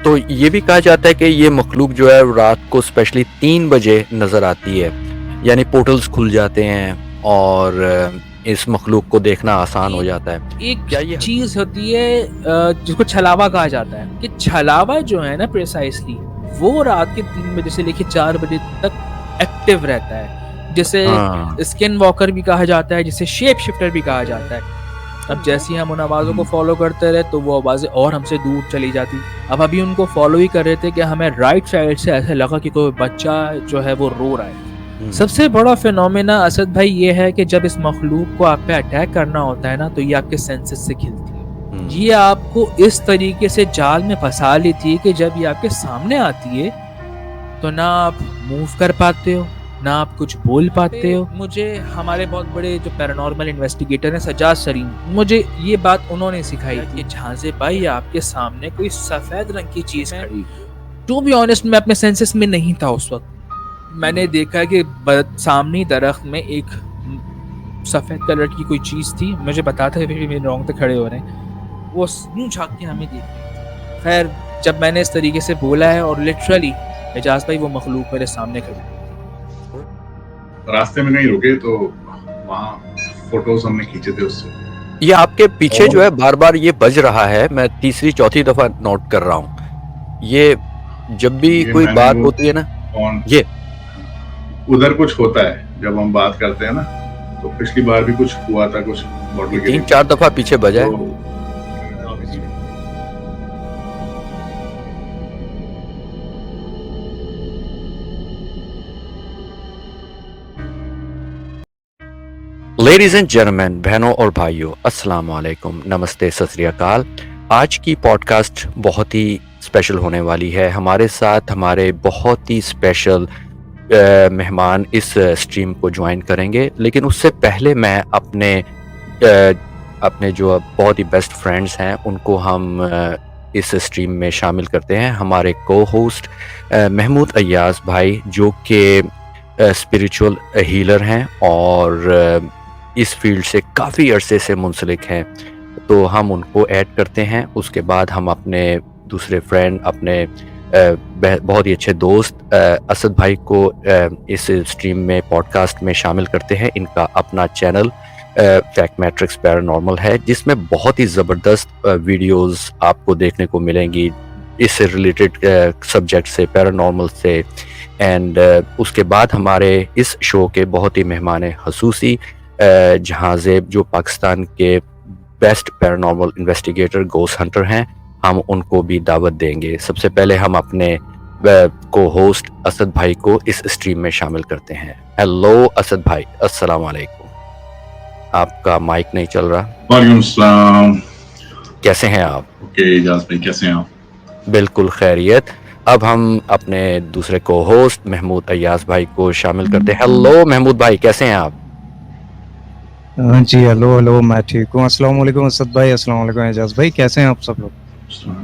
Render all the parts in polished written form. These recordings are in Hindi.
तो ये भी कहा जाता है कि ये मखलूक जो है रात को स्पेशली 3 बजे नज़र आती है, यानी पोर्टल्स खुल जाते हैं और इस मखलूक को देखना आसान हो जाता है। एक क्या ये चीज होती है जिसको छलावा कहा जाता है कि छलावा जो है ना प्रिसाइसली वो रात के 3 बजे से लेके 4 बजे तक एक्टिव रहता है, जिसे हाँ, स्किन वॉकर भी कहा जाता है, जिसे शेप शिफ्टर भी कहा जाता है। अब जैसे ही हम उन आवाज़ों को फॉलो करते रहे तो वो आवाज़ें और हमसे दूर चली जाती। अब अभी उनको फॉलो ही कर रहे थे कि हमें राइट साइड से ऐसे लगा कि कोई बच्चा जो है वो रो रहा है। सबसे बड़ा फिनोमेना असद भाई ये है कि जब इस मखलूक को आप पे अटैक करना होता है ना तो ये आपके सेंसेस से खिलती है। ये आपको इस तरीके से जाल में फंसा लेती है कि जब ये आपके सामने आती है तो ना आप मूव कर पाते हो, ना आप कुछ बोल पाते हो। मुझे हमारे बहुत बड़े जो पैरानॉर्मल इन्वेस्टिगेटर हैं सज्जाद सलीम, मुझे ये बात उन्होंने सिखाई कि झांसे भाई आपके सामने कोई सफेद रंग की चीज खड़ी। टू बी ऑनेस्ट मैं अपने सेंसेस में नहीं था उस वक्त। मैंने देखा कि सामने दरख्त में एक सफेद कलर की कोई चीज थी, मुझे बताते हुए भी मेरे रोंगटे खड़े हो रहे हैं। वो यूं झांक के हमें देख रही। खैर जब मैंने इस तरीके से बोला है और लिटरली एजाज भाई वो मखलूक मेरे सामने खड़ी। रास्ते में नहीं रुके तो वहाँ फोटोज हमने खींचे थे उससे। ये आपके पीछे जो है बार-बार ये बज रहा है, मैं तीसरी चौथी दफा नोट कर रहा हूँ। ये जब भी कोई बात होती है ना, ये उधर कुछ होता है जब हम बात करते हैं ना, तो पिछली बार भी कुछ हुआ था, कुछ बॉटल के 3-4 दफा पीछे बजा है। लेडीज एंड जेंटलमैन, बहनों और भाइयों, अस्सलाम वालेकुम, नमस्ते, सत श्री अकाल। आज की पॉडकास्ट बहुत ही स्पेशल होने वाली है। हमारे साथ हमारे बहुत ही स्पेशल मेहमान इस स्ट्रीम को ज्वाइन करेंगे, लेकिन उससे पहले मैं अपने जो बहुत ही बेस्ट फ्रेंड्स हैं उनको हम इस स्ट्रीम में शामिल करते हैं। हमारे को होस्ट महमूद अय्याज भाई, जो कि स्पिरिचुअल हीलर हैं और इस फील्ड से काफ़ी अरसे से मुंसलिक हैं, तो हम उनको ऐड करते हैं। उसके बाद हम अपने दूसरे फ्रेंड, अपने बहुत ही अच्छे दोस्त असद भाई को इस स्ट्रीम में, पॉडकास्ट में शामिल करते हैं। इनका अपना चैनल फैक्ट मैट्रिक्स पैरानॉर्मल है, जिसमें बहुत ही ज़बरदस्त वीडियोस आपको देखने को मिलेंगी इससे रिलेटेड सब्जेक्ट से, पैरानॉर्मल से। एंड उसके बाद हमारे इस शो के बहुत ही मेहमान खसूसी जहाज़ेब, जो पाकिस्तान के best paranormal investigator, ghost Hunter हैं, हम उनको भी दावत देंगे। सबसे पहले हम अपने को होस्ट असद भाई को इस स्ट्रीम में शामिल करते हैं। हेलो असद भाई, अस्सलाम वालेकुम। आपका माइक नहीं चल रहा। वालेकुम सलाम। कैसे हैं आप? ओके इजाज भाई, कैसे हैं आप? बिल्कुल खैरियत। अब हम अपने दूसरे को होस्ट महमूद अय्याज भाई को शामिल करते हैं। हेलो महमूद भाई, कैसे हैं आप? जी हेलो, मैं ठीक हूँ। अस्सलाम वालेकुम असद भाई, अस्सलाम वालेकुम एजाज भाई, कैसे हैं आप सब लोग?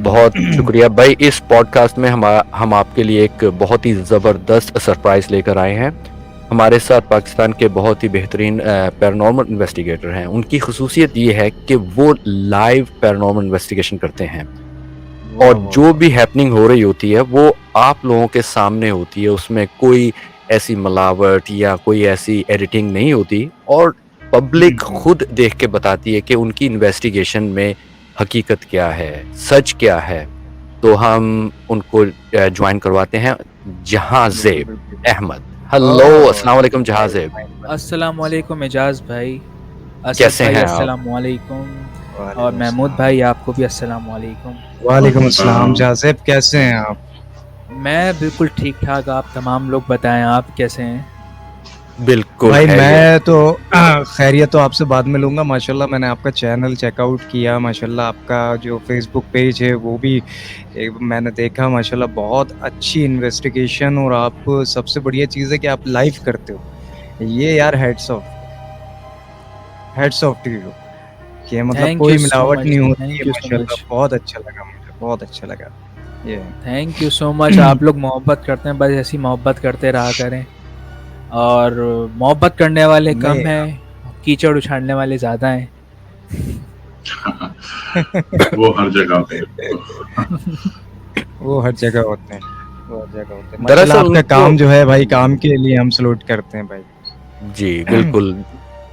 बहुत शुक्रिया भाई। इस पॉडकास्ट में हम आपके लिए एक बहुत ही ज़बरदस्त सरप्राइज लेकर आए हैं। हमारे साथ पाकिस्तान के बहुत ही बेहतरीन पैरानॉर्मल इन्वेस्टिगेटर हैं। उनकी खसूसियत ये है कि वो लाइव पैरानॉर्मल इन्वेस्टिगेशन करते हैं और जो भी हैपनिंग हो रही होती है वो आप लोगों के सामने होती है। उसमें कोई ऐसी मिलावट या कोई ऐसी एडिटिंग नहीं होती और पब्लिक खुद देख के बताती है कि उनकी इन्वेस्टिगेशन में हकीकत क्या है, सच क्या है। तो हम उनको ज्वाइन करवाते हैं। जहाज़ेब अहमद। हेलो, अस्सलाम वालेकुम जहाज़ेब। अस्सलाम वालेकुम एजाज भाई। कैसे हैं आप? अस्सलाम वालेकुम। और महमूद भाई आपको भी अस्सलाम वालेकुम। वालेकुम अस्सलाम। जहाज़ेब कैसे हैं आप? मैं बिल्कुल ठीक ठाक। आप तमाम लोग बताएं, आप कैसे हैं? बिल्कुल भाई मैं तो खैरियत तो आपसे बाद में लूँगा। माशाल्लाह मैंने आपका चैनल चेकआउट किया, माशाल्लाह आपका जो फेसबुक पेज है वो भी मैंने देखा। माशाल्लाह बहुत अच्छी इन्वेस्टिगेशन, और आप सबसे बढ़िया चीज़ है कि आप लाइव करते हो। ये यार हेड्स ऑफ टू यू कि मतलब कोई मिलावट नहीं होती है। माशाल्लाह बहुत अच्छा लगा मुझे, बहुत अच्छा लगा। ये थैंक यू सो मच। आप लोग मोहब्बत करते हैं, बस ऐसी मोहब्बत करते रहा करें। और मोहब्बत करने वाले कम हैं, कीचड़ उछाड़ने वाले ज़्यादा हैं। वो हर जगह पे। वो हर जगह होते हैं, वो हर जगह होते हैं। दरअसल माशाल्लाह आपका उनको काम जो है भाई, काम के लिए हम सैल्यूट करते हैं भाई। जी, बिल्कुल।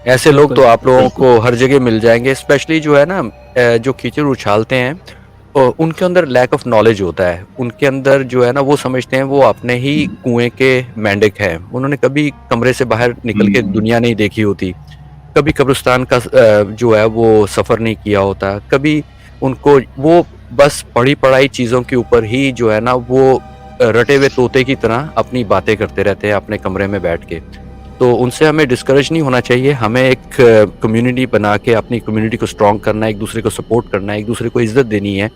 ऐसे लोग तो बिल्कुल आप लोगों बिल्कुल को हर जगह मिल जाएँगे, स्पेशली जो है ना जो कीचड़ उछालते हैं, उनके अंदर लैक ऑफ नॉलेज होता है। उनके अंदर जो है ना वो समझते हैं वो अपने ही कुएँ के मेंढक हैं। उन्होंने कभी कमरे से बाहर निकल के हम्म, दुनिया नहीं देखी होती। कभी कब्रिस्तान का जो है वो सफ़र नहीं किया होता। कभी उनको वो बस पढ़ी-पढ़ाई चीज़ों के ऊपर ही जो है ना वो रटे हुए तोते की तरह अपनी बातें करते रहते हैं अपने कमरे में बैठ के। तो उनसे हमें डिस्करेज नहीं होना चाहिए। हमें एक कम्युनिटी बना के अपनी कम्युनिटी को स्ट्रॉन्ग करना है, एक-दूसरे को सपोर्ट करना है, एक-दूसरे को इज़्ज़त देनी है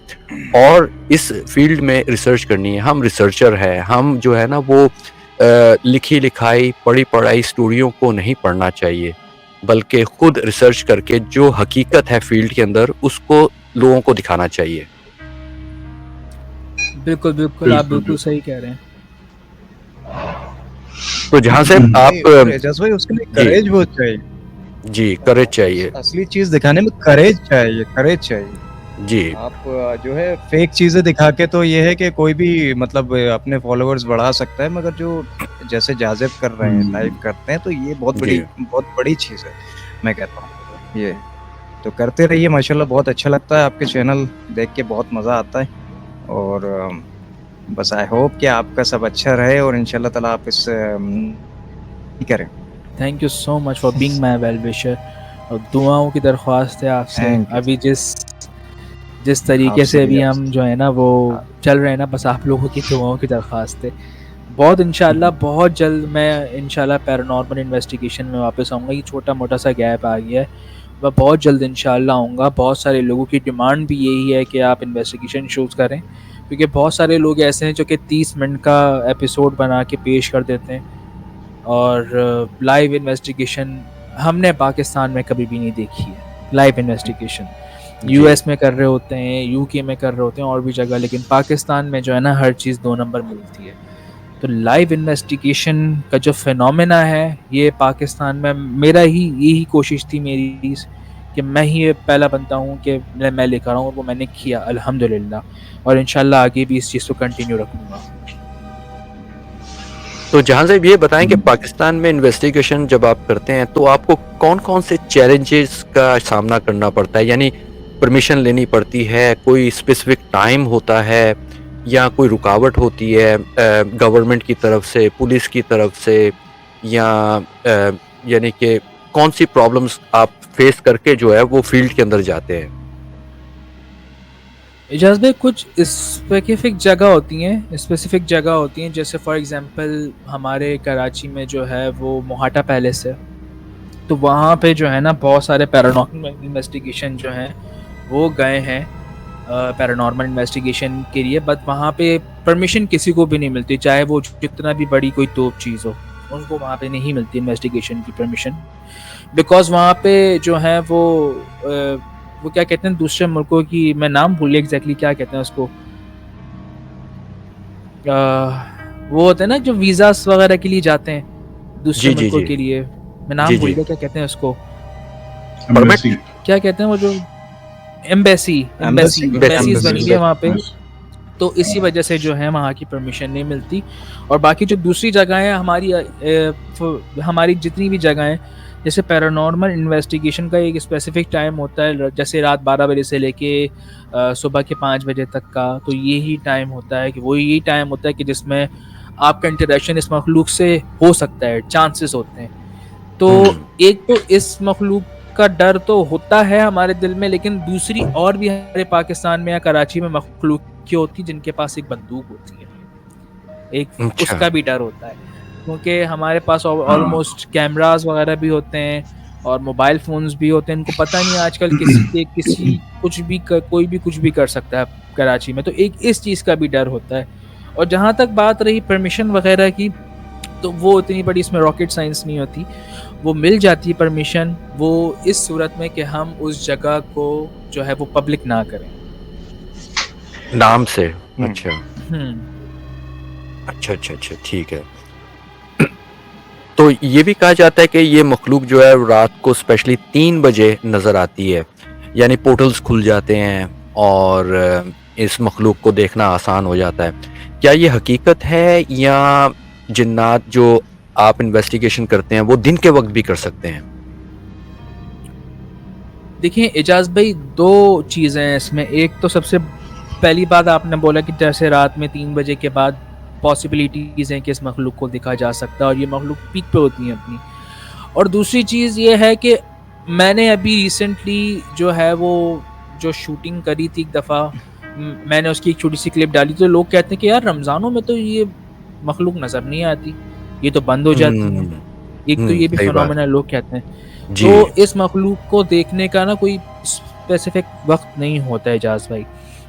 और इस फ़ील्ड में रिसर्च करनी है। हम रिसर्चर हैं, हम जो है ना वो लिखी-लिखाई, पढ़ी-पढ़ाई स्टोरियों को नहीं पढ़ना चाहिए, बल्कि खुद रिसर्च करके जो हकीकत है फ़ील्ड के अंदर उसको लोगों को दिखाना चाहिए। बिल्कुल बिल्कुल, आप बिल्कुल बिल्कुल बिल्कुल सही कह रहे हैं। तो जहाँ से भाई आप और एजाज भाई उसके लिए जी, करेज बहुत चाहिए। जी, करेज चाहिए। असली चीज दिखाने में करेज चाहिए, करेज चाहिए। जी, आप जो है फेक चीजें दिखा के तो ये है कि कोई भी मतलब अपने फॉलोअर्स बढ़ा सकता है, मगर जो जैसे जाजिब कर रहे हैं, लाइव करते हैं, तो ये जी। बहुत बड़ी चीज है, मैं कहता हूँ ये। तो करते रहिए माशाल्लाह, बहुत अच्छा लगता है आपके चैनल देख के, बहुत मजा आता है। और बस आई होप कि आपका सब अच्छा रहे और इंशाल्लाह ताला आप इस करें। Thank you so much for being my well wisher. और दुआओं की दरख्वास्त है आपसे। Thank you. अभी जिस जिस तरीके आपसे से भी, अभी हम आपसे जो है ना वो चल रहे हैं ना, बस आप लोगों की दुआओं की दरख्वास्त है। बहुत इंशाल्लाह बहुत जल्द मैं इंशाल्लाह पैरानॉर्मल इन्वेस्टिगेशन में वापस आऊँगा। ये छोटा-मोटा सा गैप आ गया है, मैं बहुत जल्द इंशाल्लाह आऊँगा। बहुत सारे लोगों की डिमांड भी यही है कि आप इन्वेस्टिगेशन शोज़ करें, क्योंकि बहुत सारे लोग ऐसे हैं जो कि 30 मिनट का एपिसोड बना के पेश कर देते हैं और लाइव इन्वेस्टिगेशन हमने पाकिस्तान में कभी भी नहीं देखी है। लाइव इन्वेस्टिगेशन जी, यूएस में कर रहे होते हैं, यूके में कर रहे होते हैं और भी जगह, लेकिन पाकिस्तान में जो है ना हर चीज़ 2 नंबर मिलती है। तो लाइव इन्वेस्टिगेशन का जो फिनोमेना है, ये पाकिस्तान में मेरा ही यही कोशिश थी मेरी कि मैं ही ये पहला बनता हूँ कि मैं लेकर आऊँ, और वो मैंने किया अल्हम्दुलिल्लाह, और इंशाल्लाह आगे भी इस चीज़ को कंटिन्यू रखूँगा। तो जहाँ से ये बताएँ कि पाकिस्तान में इन्वेस्टिगेशन जब आप करते हैं, तो आपको कौन-कौन से चैलेंजेस का सामना करना पड़ता है? यानी परमिशन लेनी पड़ती है, कोई स्पेसिफिक टाइम होता है या कोई रुकावट होती है गवर्नमेंट की तरफ से, पुलिस की तरफ से या यानी कि कौन-सी प्रॉब्लम्स आप फेस करके जो है वो फील्ड के अंदर जाते हैं? इजाज़ भाई, कुछ स्पेसिफिक जगह होती हैं, जैसे फॉर एग्जांपल हमारे कराची में जो है वो मोहाटा पैलेस है। तो वहाँ पे जो है ना बहुत सारे पैरानॉर्मल इन्वेस्टिगेशन जो हैं वो गए हैं पैरानॉर्मल इन्वेस्टिगेशन के लिए, बट वहाँ पे परमिशन किसी को भी नहीं मिलती, चाहे वो जितना भी बड़ी कोई तोप चीज़ हो, उनको वहाँ पे नहीं मिलती इन्वेस्टिगेशन की परमिशन। बिकॉज वहाँ पे जो है वो क्या कहते हैं, दूसरे मुल्कों की, मैं नाम भूल गया एग्जैक्टली क्या कहते हैं उसको, वो होते हैं ना जो वीज़ास वगैरह के लिए जाते हैं दूसरे जी, जी, मुल्कों जी। के लिए, मैं नाम जी, भूल जी। गया क्या कहते हैं उसको, परमिट? एम्बेसी क्या कहते हैं वो जो एम्बेसी एम्बेसी, एम्बेसीज बनी हुई है वहाँ पे। एम्बेसी। तो इसी वजह से जो है वहाँ की परमिशन नहीं मिलती। और बाकी जो दूसरी जगह है हमारी जितनी भी जगह हैं, जैसे पैरानॉर्मल इन्वेस्टिगेशन का एक स्पेसिफिक टाइम होता है, जैसे रात 12 बजे से लेके सुबह के 5 बजे तक का, तो यही टाइम होता है कि वो यही टाइम होता है कि जिसमें आपका इंटरेक्शन इस मखलूक से हो सकता है, चांसेस होते हैं। तो एक तो इस मखलूक का डर तो होता है हमारे दिल में, लेकिन दूसरी और भी हमारे पाकिस्तान में या कराची में मखलूक की होती है जिनके पास एक बंदूक होती है, एक अच्छा। उसका भी डर होता है, क्योंकि हमारे पास ऑलमोस्ट कैमरास वगैरह भी होते हैं और मोबाइल फोन्स भी होते हैं। इनको पता नहीं आजकल किसी कोई भी कुछ भी कर सकता है कराची में, तो एक इस चीज़ का भी डर होता है। और जहाँ तक बात रही परमिशन वगैरह की, तो वो इतनी बड़ी इसमें रॉकेट साइंस नहीं होती, वो मिल जाती है परमिशन, वो इस सूरत में कि हम उस जगह को जो है वो पब्लिक ना करें। नाम से? अच्छा। हम्म अच्छा, अच्छा, अच्छा, ठीक है। तो ये भी कहा जाता है कि ये मखलूक जो है रात को स्पेशली 3 बजे नज़र आती है, यानी पोर्टल्स खुल जाते हैं और इस मखलूक को देखना आसान हो जाता है। क्या ये हकीकत है या जिन्नात जो आप इन्वेस्टिगेशन करते हैं वो दिन के वक्त भी कर सकते हैं? देखिए एजाज भाई, दो चीज़ें हैं इसमें। एक तो सबसे पहली बात आपने बोला कि जैसे रात में 3 बजे के बाद पॉसिबिलिटीज़ हैं कि इस मखलूक को देखा जा सकता है और ये मखलूक पीक पे होती हैं अपनी। और दूसरी चीज़ ये है कि मैंने अभी रिसेंटली जो है वो जो शूटिंग करी थी एक दफ़ा, मैंने उसकी एक छोटी सी क्लिप डाली, तो लोग कहते हैं कि यार रमज़ानों में तो ये मखलूक नज़र नहीं आती, ये तो बंद हो जाती हैं। एक तो ये भी सही बात। फिनोमेना लोग कहते हैं। जी। तो इस मखलूक को देखने का ना कोई स्पेसिफिक वक्त नहीं होता है एजाज भाई।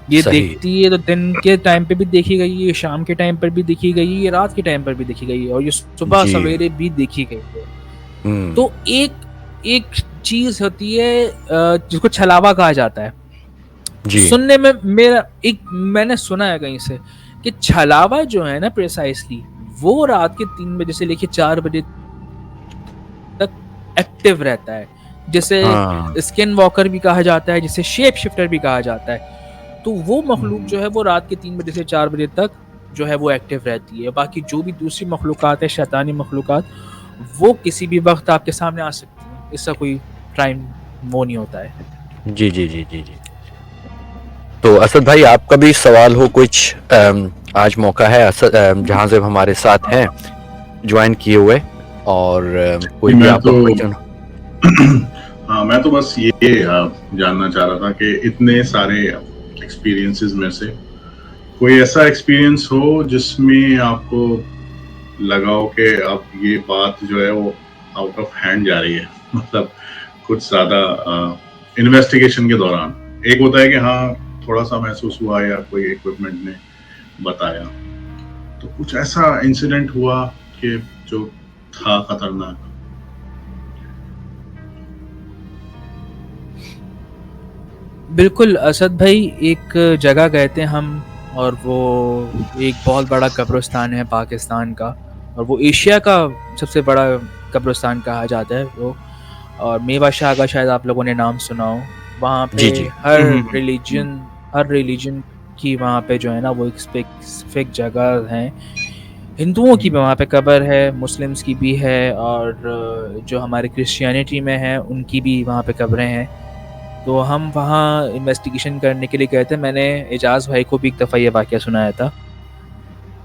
ये सही। देखती है तो दिन के टाइम पे भी देखी गई है, शाम के टाइम पर भी देखी गई है, रात के टाइम पर भी देखी गई है और ये सुबह जी। सवेरे भी देखी गई है। हम्म, तो एक चीज होती है जिसको छलावा कहा जाता है। जी। सुनने में मैंने सुना है कहीं से कि छलावा जो है ना प्रिसाइसली वो रात के 3 बजे से लेके 4 बजे तक एक्टिव रहता है, जिसे हाँ। स्किन वॉकर भी कहा जाता है, जिसे शेप शिफ्टर भी कहा जाता है। तो वो मखलूक जो है वो रात के 3 बजे से 4 बजे तक जो है वो एक्टिव रहती है। बाकी जो भी दूसरी मखलूकात है, शैतानी मखलूकात, वो किसी भी वक्त आपके सामने आ सकती हैं। इसका कोई टाइम वो नहीं होता है। जी, जी, जी, जी, जी। तो असद भाई, आपका भी सवाल हो कुछ? आज मौका है असद, जहां से हमारे साथ हैं ज्वाइन किए हुए, और कोई भी मैं आपका तो क्वेश्चन। हाँ, मैं तो बस ये जानना चाह रहा था कि इतने सारे एक्सपीरियंसेस में से कोई ऐसा एक्सपीरियंस हो जिसमें आपको लगा हो कि अब ये बात जो है वो आउट ऑफ हैंड जा रही है, मतलब कुछ ज्यादा इन्वेस्टिगेशन के दौरान। एक होता है कि हाँ थोड़ा सा महसूस हुआ या कोई इक्विपमेंट ने बताया, तो कुछ ऐसा इंसिडेंट हुआ कि जो था खतरनाक। बिल्कुल असद भाई, एक जगह गए थे हम और वो एक बहुत बड़ा कब्रिस्तान है पाकिस्तान का, और वो एशिया का सबसे बड़ा कब्रिस्तान कहा जाता है वो। और मेवा शाह का शायद आप लोगों ने नाम सुना हो। वहाँ पे जी, जी। हर रिलीजन की वहाँ पे जो है ना वो एक स्पेसिफिक जगह है। हिंदुओं की भी वहाँ पे कब्र है, मुस्लिम्स की भी है, और जो हमारे क्रिश्चियनिटी में है उनकी भी वहाँ पे कब्रें हैं। तो हम वहाँ इन्वेस्टिगेशन करने के लिए गए थे। मैंने एजाज भाई को भी एक दफ़ा ये वाक़या सुनाया था।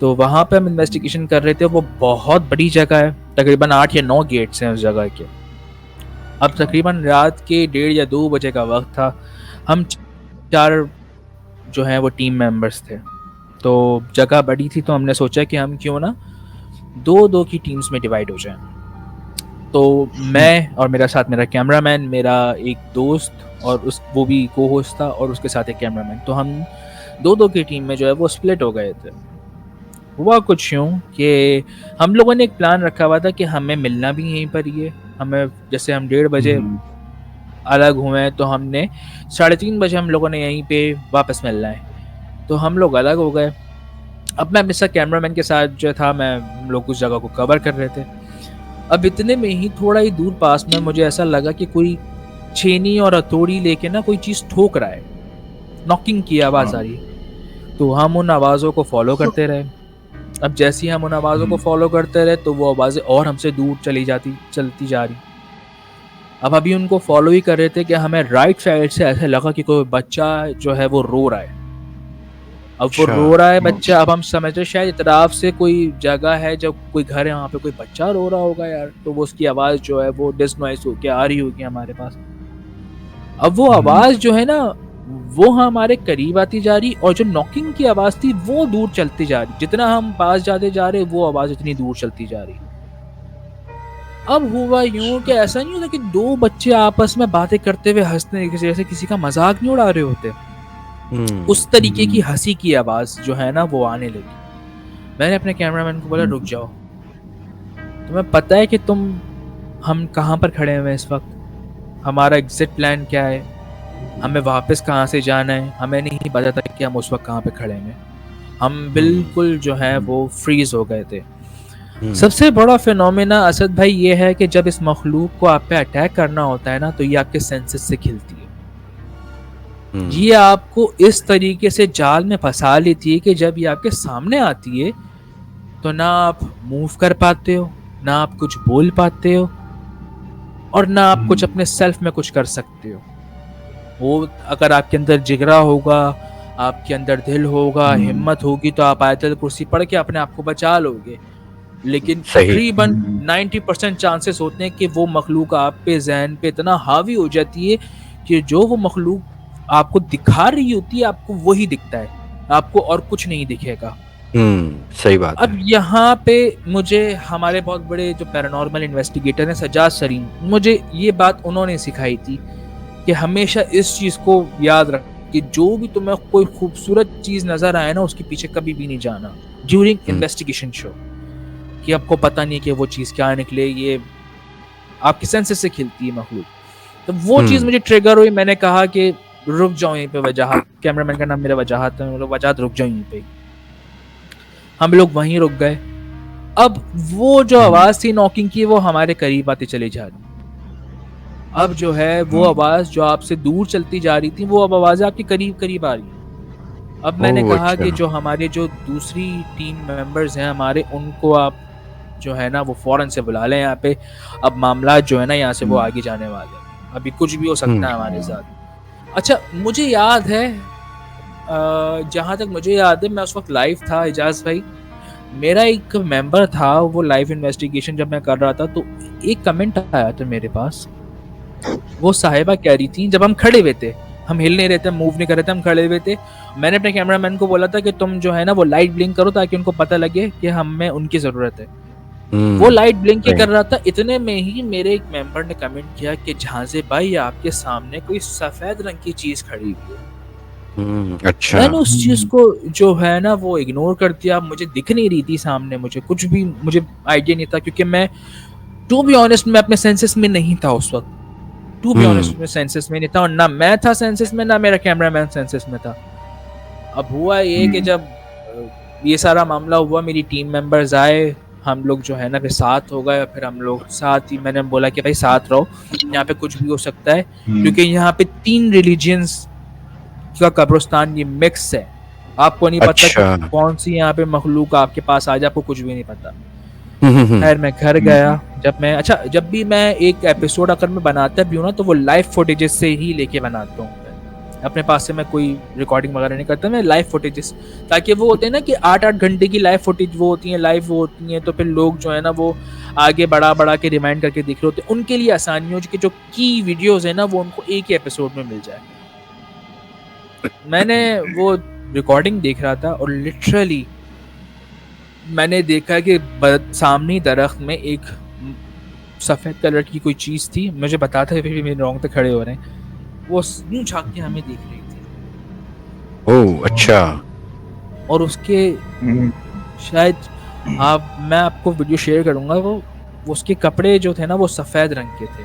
तो वहाँ पे हम इन्वेस्टिगेशन कर रहे थे। वो बहुत बड़ी जगह है, तकरीबन 8 या 9 गेट्स हैं उस जगह के। अब तकरीबन रात के 1:30 या 2 बजे का वक्त था। हम 4 जो हैं वो टीम मेंबर्स थे। तो जगह बड़ी थी, तो हमने सोचा कि हम क्यों ना 2-2 की टीम्स में डिवाइड हो जाएं। तो मैं और मेरा साथ मेरा कैमरामैन, मेरा एक दोस्त और वो भी को होस्ट था, और उसके साथ एक कैमरामैन। तो हम 2-2 की टीम में जो है वो स्प्लिट हो गए थे। हुआ कुछ यूँ कि हम लोगों ने एक प्लान रखा हुआ था कि हमें मिलना भी यहीं पर ही है। हमें जैसे हम 1:30 बजे अलग हुए, तो हमने 3:30 बजे हम लोगों ने यहीं पे वापस मिलना है। तो हम लोग अलग हो गए। अब मैं अपने साथ कैमरामैन के साथ जो था, हम लोग उस जगह को कवर कर रहे थे। अब इतने में ही थोड़ा ही दूर पास में मुझे ऐसा लगा कि कोई छेनी और हथौड़ी लेके ना कोई चीज़ ठोक रहा है, नॉकिंग की आवाज़ आ रही है। तो हम उन आवाज़ों को फॉलो करते रहे। अब जैसे ही हम उन आवाज़ों को फॉलो करते रहे, तो वो आवाज़ें और हमसे दूर चलती जा रही। अब अभी उनको फॉलो ही कर रहे थे कि हमें राइट साइड से ऐसे लगा कि कोई बच्चा जो है वो रो रहा है। अब वो अच्छा। रो रहा है बच्चा। अब हम समझ रहे शायद इतराफ से कोई जगह है, जब कोई घर है वहाँ पे कोई बच्चा रो रहा होगा यार, तो वो उसकी आवाज़ जो है वो डिसनॉइस होके आ रही होगी हमारे पास। अब वो आवाज़ जो है ना वो हमारे करीब आती जा रही, और जो नॉकिंग की आवाज़ थी वो दूर चलती जा रही। जितना हम पास जाते जा रहे वो आवाज़ इतनी दूर चलती जा रही। अब हुआ यूं कि ऐसा नहीं होता कि 2 बच्चे आपस में बातें करते हुए हंसने जैसे किसी का मजाक नहीं उड़ा रहे होते, उस तरीके की हंसी की आवाज़ जो है ना वो आने लगी। मैंने अपने कैमरामैन को बोला, रुक जाओ, तुम्हें पता है कि हम कहाँ पर खड़े हुए हैं इस वक्त, हमारा एग्जिट प्लान क्या है, हमें वापस कहाँ से जाना है। हमें नहीं पता था कि हम उस वक्त कहाँ पे खड़े हैं। हम बिल्कुल जो है वो फ्रीज हो गए थे। सबसे बड़ा फिनोमेना असद भाई ये है कि जब इस मखलूक को आप पे अटैक करना होता है ना, तो ये आपके सेंसेस से खिलती है। ये आपको इस तरीके से जाल में फंसा लेती है कि जब ये आपके सामने आती है तो ना आप मूव कर पाते हो, ना आप कुछ बोल पाते हो, और ना आप कुछ अपने सेल्फ में कुछ कर सकते हो। वो अगर आपके अंदर जिगरा होगा, आपके अंदर दिल होगा, हिम्मत होगी, तो आप आयतल कुर्सी पढ़ के अपने आप को बचा लोगे। लेकिन सही। तकरीबन 90% चांसेस होते हैं कि वो मखलूक आप पे ज़हन पे इतना हावी हो जाती है कि जो वो मखलूक आपको दिखा रही होती है आपको वही दिखता है, आपको और कुछ नहीं दिखेगा। सही बात अब है। यहाँ पे मुझे हमारे बहुत बड़े जो पैरानॉर्मल इन्वेस्टिगेटर हैं सज्जाद सरीन, मुझे ये बात उन्होंने सिखाई थी कि हमेशा इस चीज़ को याद रख कि जो भी तुम्हें कोई खूबसूरत चीज़ नज़र आए ना उसके पीछे कभी भी नहीं जाना ड्यूरिंग इन्वेस्टिगेशन शो, कि आपको पता नहीं कि वो चीज़ क्या निकले, ये आपके सेंसेस से खिलती है मखलूक। तो वो चीज़ मुझे ट्रिगर हुई, मैंने कहा कि रुक जाओ यहीं पे वजाहत, कैमरामैन का नाम मेरा वजाहत है, वजाहत रुक जाओ यहीं पे। हम लोग वहीं रुक गए। अब वो जो आवाज़ थी नॉकिंग की वो हमारे करीब आती चली जा रही। अब जो है वो आवाज़ जो आपसे दूर चलती जा रही थी वो अब आवाज़ें आपके करीब करीब आ रही हैं। अब मैंने ओह, कहा कि अच्छा। जो हमारे जो दूसरी टीम मेंबर्स हैं हमारे, उनको आप जो है ना वो फ़ौरन से बुला लें यहाँ पे। अब मामला जो है ना यहाँ से वो आगे जाने वाले हैं, अभी कुछ भी हो सकता है हमारे साथ। अच्छा, मुझे याद है, जहाँ तक मुझे याद है मैं उस वक्त लाइव था एजाज भाई। मेरा एक मेंबर था, वो लाइव इन्वेस्टिगेशन जब मैं कर रहा था तो एक कमेंट आया था मेरे पास। वो साहिबा कह रही थी, जब हम खड़े हुए थे, हम हिल नहीं रहे थे, मूव नहीं कर रहे थे, हम खड़े हुए थे, मैंने अपने कैमरामैन को बोला था कि तुम जो है ना वो लाइट ब्लिंक करो ताकि उनको पता लगे कि हमें उनकी ज़रूरत है। वो लाइट ब्लिंक ही कर रहा था, इतने में ही मेरे एक मेंबर ने कमेंट किया कि झांसे भाई आपके सामने कोई सफ़ेद रंग की चीज़ खड़ी हुई है। अच्छा। मैंने उस चीज़ को जो है ना वो इग्नोर कर दिया, मुझे दिख नहीं रही थी सामने, मुझे कुछ भी मुझे आइडिया नहीं था, क्योंकि मैं टू बी ऑनेस्ट मैं अपने सेंसेस में नहीं था उस वक्त। टू बी ऑनेस्ट मैं सेंसेस में नहीं था, और ना मैं था सेंसेस में, ना मेरा कैमरामैन सेंसेस में था। अब हुआ ये कि जब ये सारा मामला हुआ, मेरी टीम मेंबर्स आए, हम लोग जो है ना फिर साथ हो गए, फिर हम लोग साथ ही, मैंने बोला कि भाई साथ रहो, यहाँ पे कुछ भी हो सकता है, क्योंकि यहाँ पे 3 रिलीजियंस का कब्रिस्तान ये मिक्स है, आपको नहीं पता कि कौन सी यहाँ पे मखलूक आपके पास आ जाए, आपको कुछ भी नहीं पता। खैर मैं घर गया, जब भी मैं एक एपिसोड अगर मैं बनाता भी हूँ ना तो वो लाइव फुटेजेस से ही लेके बनाता हूँ। अपने पास से मैं कोई रिकॉर्डिंग वगैरह नहीं करता, मैं लाइव फुटेजेस, ताकि वो होते हैं ना कि 8-8 घंटे की लाइव फुटेज वो होती हैं, लाइव वो होती हैं, तो फिर लोग जो है ना वो आगे बढ़ा के रिमाइंड करके देख रहे होते हैं, उनके लिए आसानी हो कि जो की वीडियोस है ना वो उनको एक ही एपिसोड में मिल जाए। मैंने वो रिकॉर्डिंग देख रहा था और लिटरली मैंने देखा कि सामने दरख्त में एक सफ़ेद कलर की कोई चीज़ थी, मुझे बताते हुए भी मेरे रोंग पे खड़े हो रहे हैं, वो यूं झांक के हमें देख रही थी। ओह, अच्छा। और उसके शायद मैं आपको वीडियो शेयर करूंगा, वो उसके कपड़े जो थे ना वो सफ़ेद रंग के थे,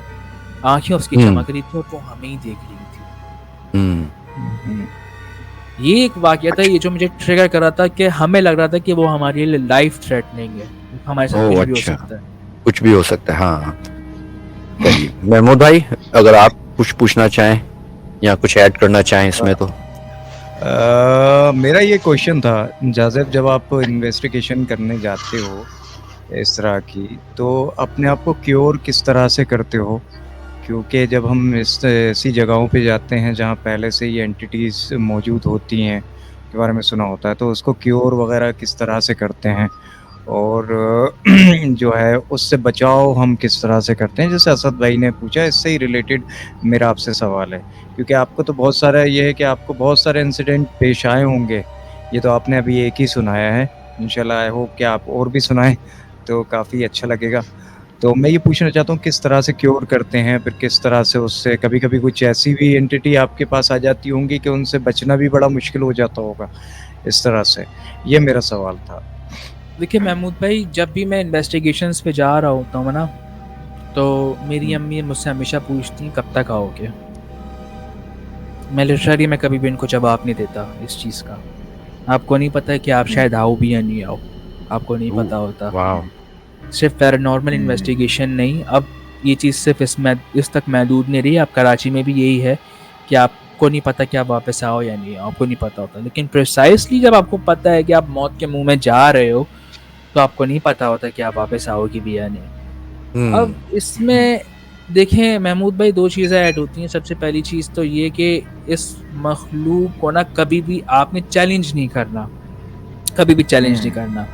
आंखें उसकी चमक रही थी और वो हमें ही देख रही थी। ये एक वाकया था, ये जो मुझे ट्रिगर कर रहा था कि हमें लग रहा था कि वो हमारे लिए लाइफ थ्रेटनिंग है, हमारे साथ कुछ भी हो सकता है, कुछ भी हो सकता है। हाँ, महमूद भाई अगर आप कुछ पूछना चाहें या कुछ ऐड करना चाहें इसमें तो। मेरा ये क्वेश्चन था जाज़ेब, जब आप इन्वेस्टिगेशन करने जाते हो इस तरह की, तो अपने आप को क्योर किस तरह से करते हो? क्योंकि जब हम ऐसी जगहों पे जाते हैं जहाँ पहले से ही एंटिटीज़ मौजूद होती हैं के बारे में सुना होता है, तो उसको क्योर वगैरह किस तरह से करते हैं, और जो है उससे बचाव हम किस तरह से करते हैं? जैसे असद भाई ने पूछा, इससे ही रिलेटेड मेरा आपसे सवाल है, क्योंकि आपको तो बहुत सारा ये है कि आपको बहुत सारे इंसिडेंट पेश आए होंगे, ये तो आपने अभी एक ही सुनाया है, इंशाल्लाह आई होप कि आप और भी सुनाएं तो काफ़ी अच्छा लगेगा। तो मैं ये पूछना चाहता हूँ किस तरह से क्योर करते हैं, फिर किस तरह से उससे कभी-कभी कुछ ऐसी भी एंटिटी आपके पास आ जाती होंगी कि उनसे बचना भी बड़ा मुश्किल हो जाता होगा, इस तरह से? ये मेरा सवाल था। देखिए महमूद भाई, जब भी मैं इन्वेस्टिगेशंस पे जा रहा होता हूँ ना, तो मेरी अम्मी मुझसे हमेशा पूछती कब तक आओगे। मैं लिटरली मैं कभी भी इनको जवाब नहीं देता इस चीज़ का। आपको नहीं पता कि आप शायद आओ भी या नहीं आओ, आपको नहीं पता होता। सिर्फ पैरानॉर्मल इन्वेस्टिगेशन नहीं, अब ये चीज़ सिर्फ इस तक महदूद नहीं रही, अब कराची में भी यही है कि आपको आपको नहीं पता कि आप वापस आओ या नहीं, आपको नहीं पता होता। लेकिन प्रिसाइसली जब आपको पता है कि आप मौत के मुंह में जा रहे हो, तो आपको नहीं पता होता कि आप वापस आओगे भी या नहीं। अब इसमें देखें महमूद भाई, दो चीज़ें ऐड होती हैं। सबसे पहली चीज़ तो ये कि इस मखलूक को ना कभी भी आपने चैलेंज नहीं करना, कभी भी चैलेंज नहीं करना।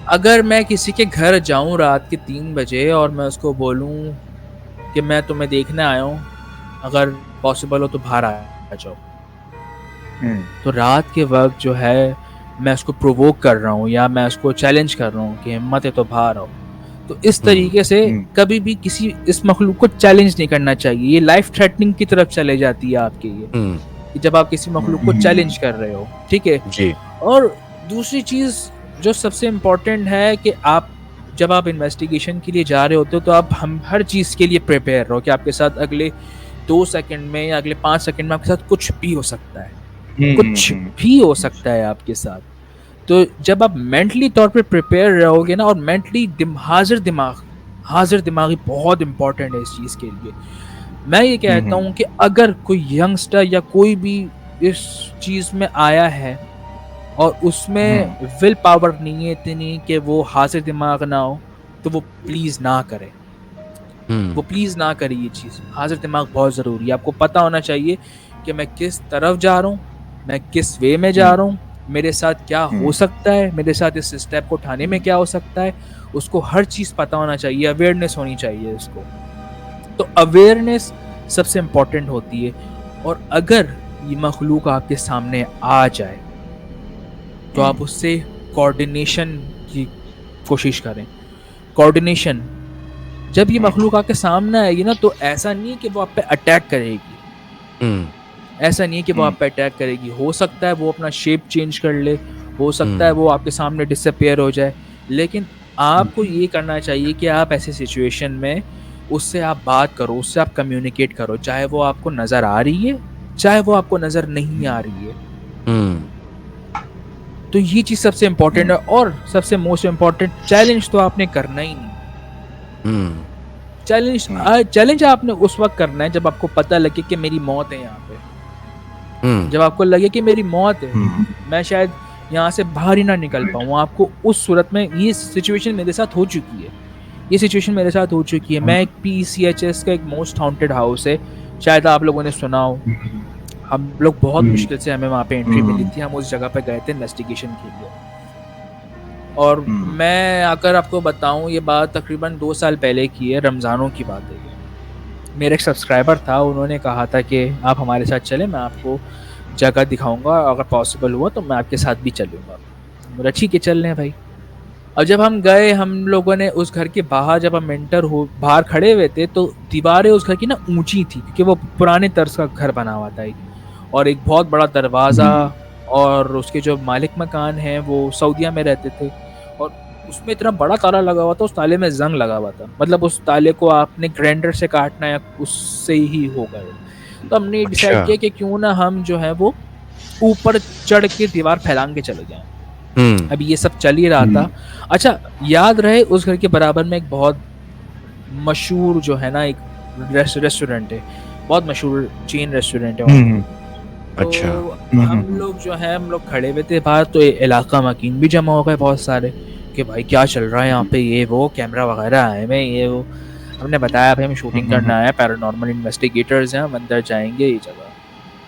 अगर मैं किसी के घर जाऊं रात के 3 बजे और मैं उसको बोलूं कि मैं तुम्हें देखने आया हूं, अगर पॉसिबल हो तो बाहर आ जाओ, तो रात के वक्त जो है मैं उसको प्रोवोक कर रहा हूँ या मैं उसको चैलेंज कर रहा हूँ कि हिम्मत है तो बाहर आओ। तो इस तरीके से कभी भी किसी इस मखलूक को चैलेंज नहीं करना चाहिए। ये लाइफ थ्रेटनिंग की तरफ चले जाती है आपके ये, कि जब आप किसी मखलूक को चैलेंज कर रहे हो, ठीक है जी। और दूसरी चीज़ जो सबसे इम्पोर्टेंट है कि आप जब आप इन्वेस्टिगेशन के लिए जा रहे होते हो तो आप हम हर चीज़ के लिए प्रिपेयर रहो कि आपके साथ अगले 2 सेकंड में या अगले 5 सेकंड में आपके साथ कुछ भी हो सकता है, कुछ भी हो सकता है आपके साथ। तो जब आप मेंटली तौर पे प्रिपेयर रहोगे ना, और मेंटली हाजिर दिमागी बहुत इम्पोर्टेंट है इस चीज़ के लिए। मैं ये कहता हूँ कि अगर कोई यंगस्टर या कोई भी इस चीज़ में आया है और उसमें विल पावर नहीं है इतनी कि वो हाजिर दिमाग ना हो, तो वो प्लीज़ ना करे, वो प्लीज़ ना करे ये चीज़। हाजिर दिमाग बहुत ज़रूरी है। आपको पता होना चाहिए कि मैं किस तरफ जा रहा हूँ, मैं किस वे में जा रहा हूँ, मेरे साथ क्या हो सकता है, मेरे साथ इस स्टेप को उठाने में क्या हो सकता है, उसको हर चीज़ पता होना चाहिए, अवेयरनेस होनी चाहिए उसको। तो अवेयरनेस सबसे इम्पोर्टेंट होती है। और अगर ये मखलूक आपके सामने आ जाए तो आप उससे कोऑर्डिनेशन की कोशिश करें। कोऑर्डिनेशन, जब ये मखलूक आपके सामने आएगी ना, तो ऐसा नहीं है कि वो आप पे अटैक करेगी, ऐसा नहीं है कि वो आप पे अटैक करेगी। हो सकता है वो अपना शेप चेंज कर ले, हो सकता है वो आपके सामने डिसअपियर हो जाए, लेकिन आपको ये करना चाहिए कि आप ऐसे सिचुएशन में उससे आप बात करो, उससे आप कम्युनिकेट करो, चाहे वो आपको नज़र आ रही है, चाहे वो आपको नज़र नहीं आ रही है। तो ये चीज़ सबसे इम्पोर्टेंट है। और सबसे मोस्ट इम्पोर्टेंट, चैलेंज तो आपने करना ही नहीं। चैलेंज आपने उस वक्त करना है जब आपको पता लगे कि मेरी मौत है यहाँ पे, जब आपको लगे कि मेरी मौत है, मैं शायद यहाँ से बाहर ही ना निकल पाऊँ। आपको उस सूरत में, ये सिचुएशन मेरे साथ हो चुकी है, ये सिचुएशन मेरे साथ हो चुकी है। मैं एक PCHS का एक मोस्ट हॉन्टेड हाउस है, शायद आप लोगों ने सुना हो। हम लोग बहुत मुश्किल से हमें वहाँ पे एंट्री मिली थी। हम उस जगह पे गए थे इन्वेस्टिगेशन के लिए। और मैं अगर आपको बताऊं, ये बात तकरीबन 2 साल पहले की है, रमज़ानों की बात है। मेरे एक सब्सक्राइबर था, उन्होंने कहा था कि आप हमारे साथ चलें, मैं आपको जगह दिखाऊंगा, अगर पॉसिबल हुआ तो मैं आपके साथ भी चलूँगा। बोला ठीक है, चल लें भाई। और जब हम गए, हम लोगों ने उस घर के बाहर, जब हम बाहर खड़े हुए थे, तो दीवारें उस घर की ना ऊंची थी, क्योंकि वो पुराने तर्ज का घर बना हुआ था एक, और एक बहुत बड़ा दरवाज़ा, और उसके जो मालिक मकान हैं वो सऊदीया में रहते थे, और उसमें इतना बड़ा ताला लगा हुआ था, उस ताले में जंग लगा हुआ था, मतलब उस ताले को आपने ग्राइंडर से काटना है, उससे ही होगा। तो हमने डिसाइड किया कि क्यों ना हम जो है वो ऊपर चढ़ के दीवार फैलान के चले जाएं। अभी ये सब चल ही रहा था। अच्छा, याद रहे उस घर के बराबर में एक बहुत मशहूर जो है ना एक रेस्टोरेंट है, बहुत मशहूर चेन रेस्टोरेंट है। अच्छा। तो हम लोग जो है, हम लोग खड़े हुए थे बाहर, तो इलाका मकीन भी जमा हो गए बहुत सारे कि भाई क्या चल रहा है यहाँ पे, ये वो कैमरा वगैरह आए में, ये वो। हमने बताया भाई हम शूटिंग करना है, पैरानॉर्मल इन्वेस्टिगेटर्स हैं, हम अंदर जाएंगे ये जगह।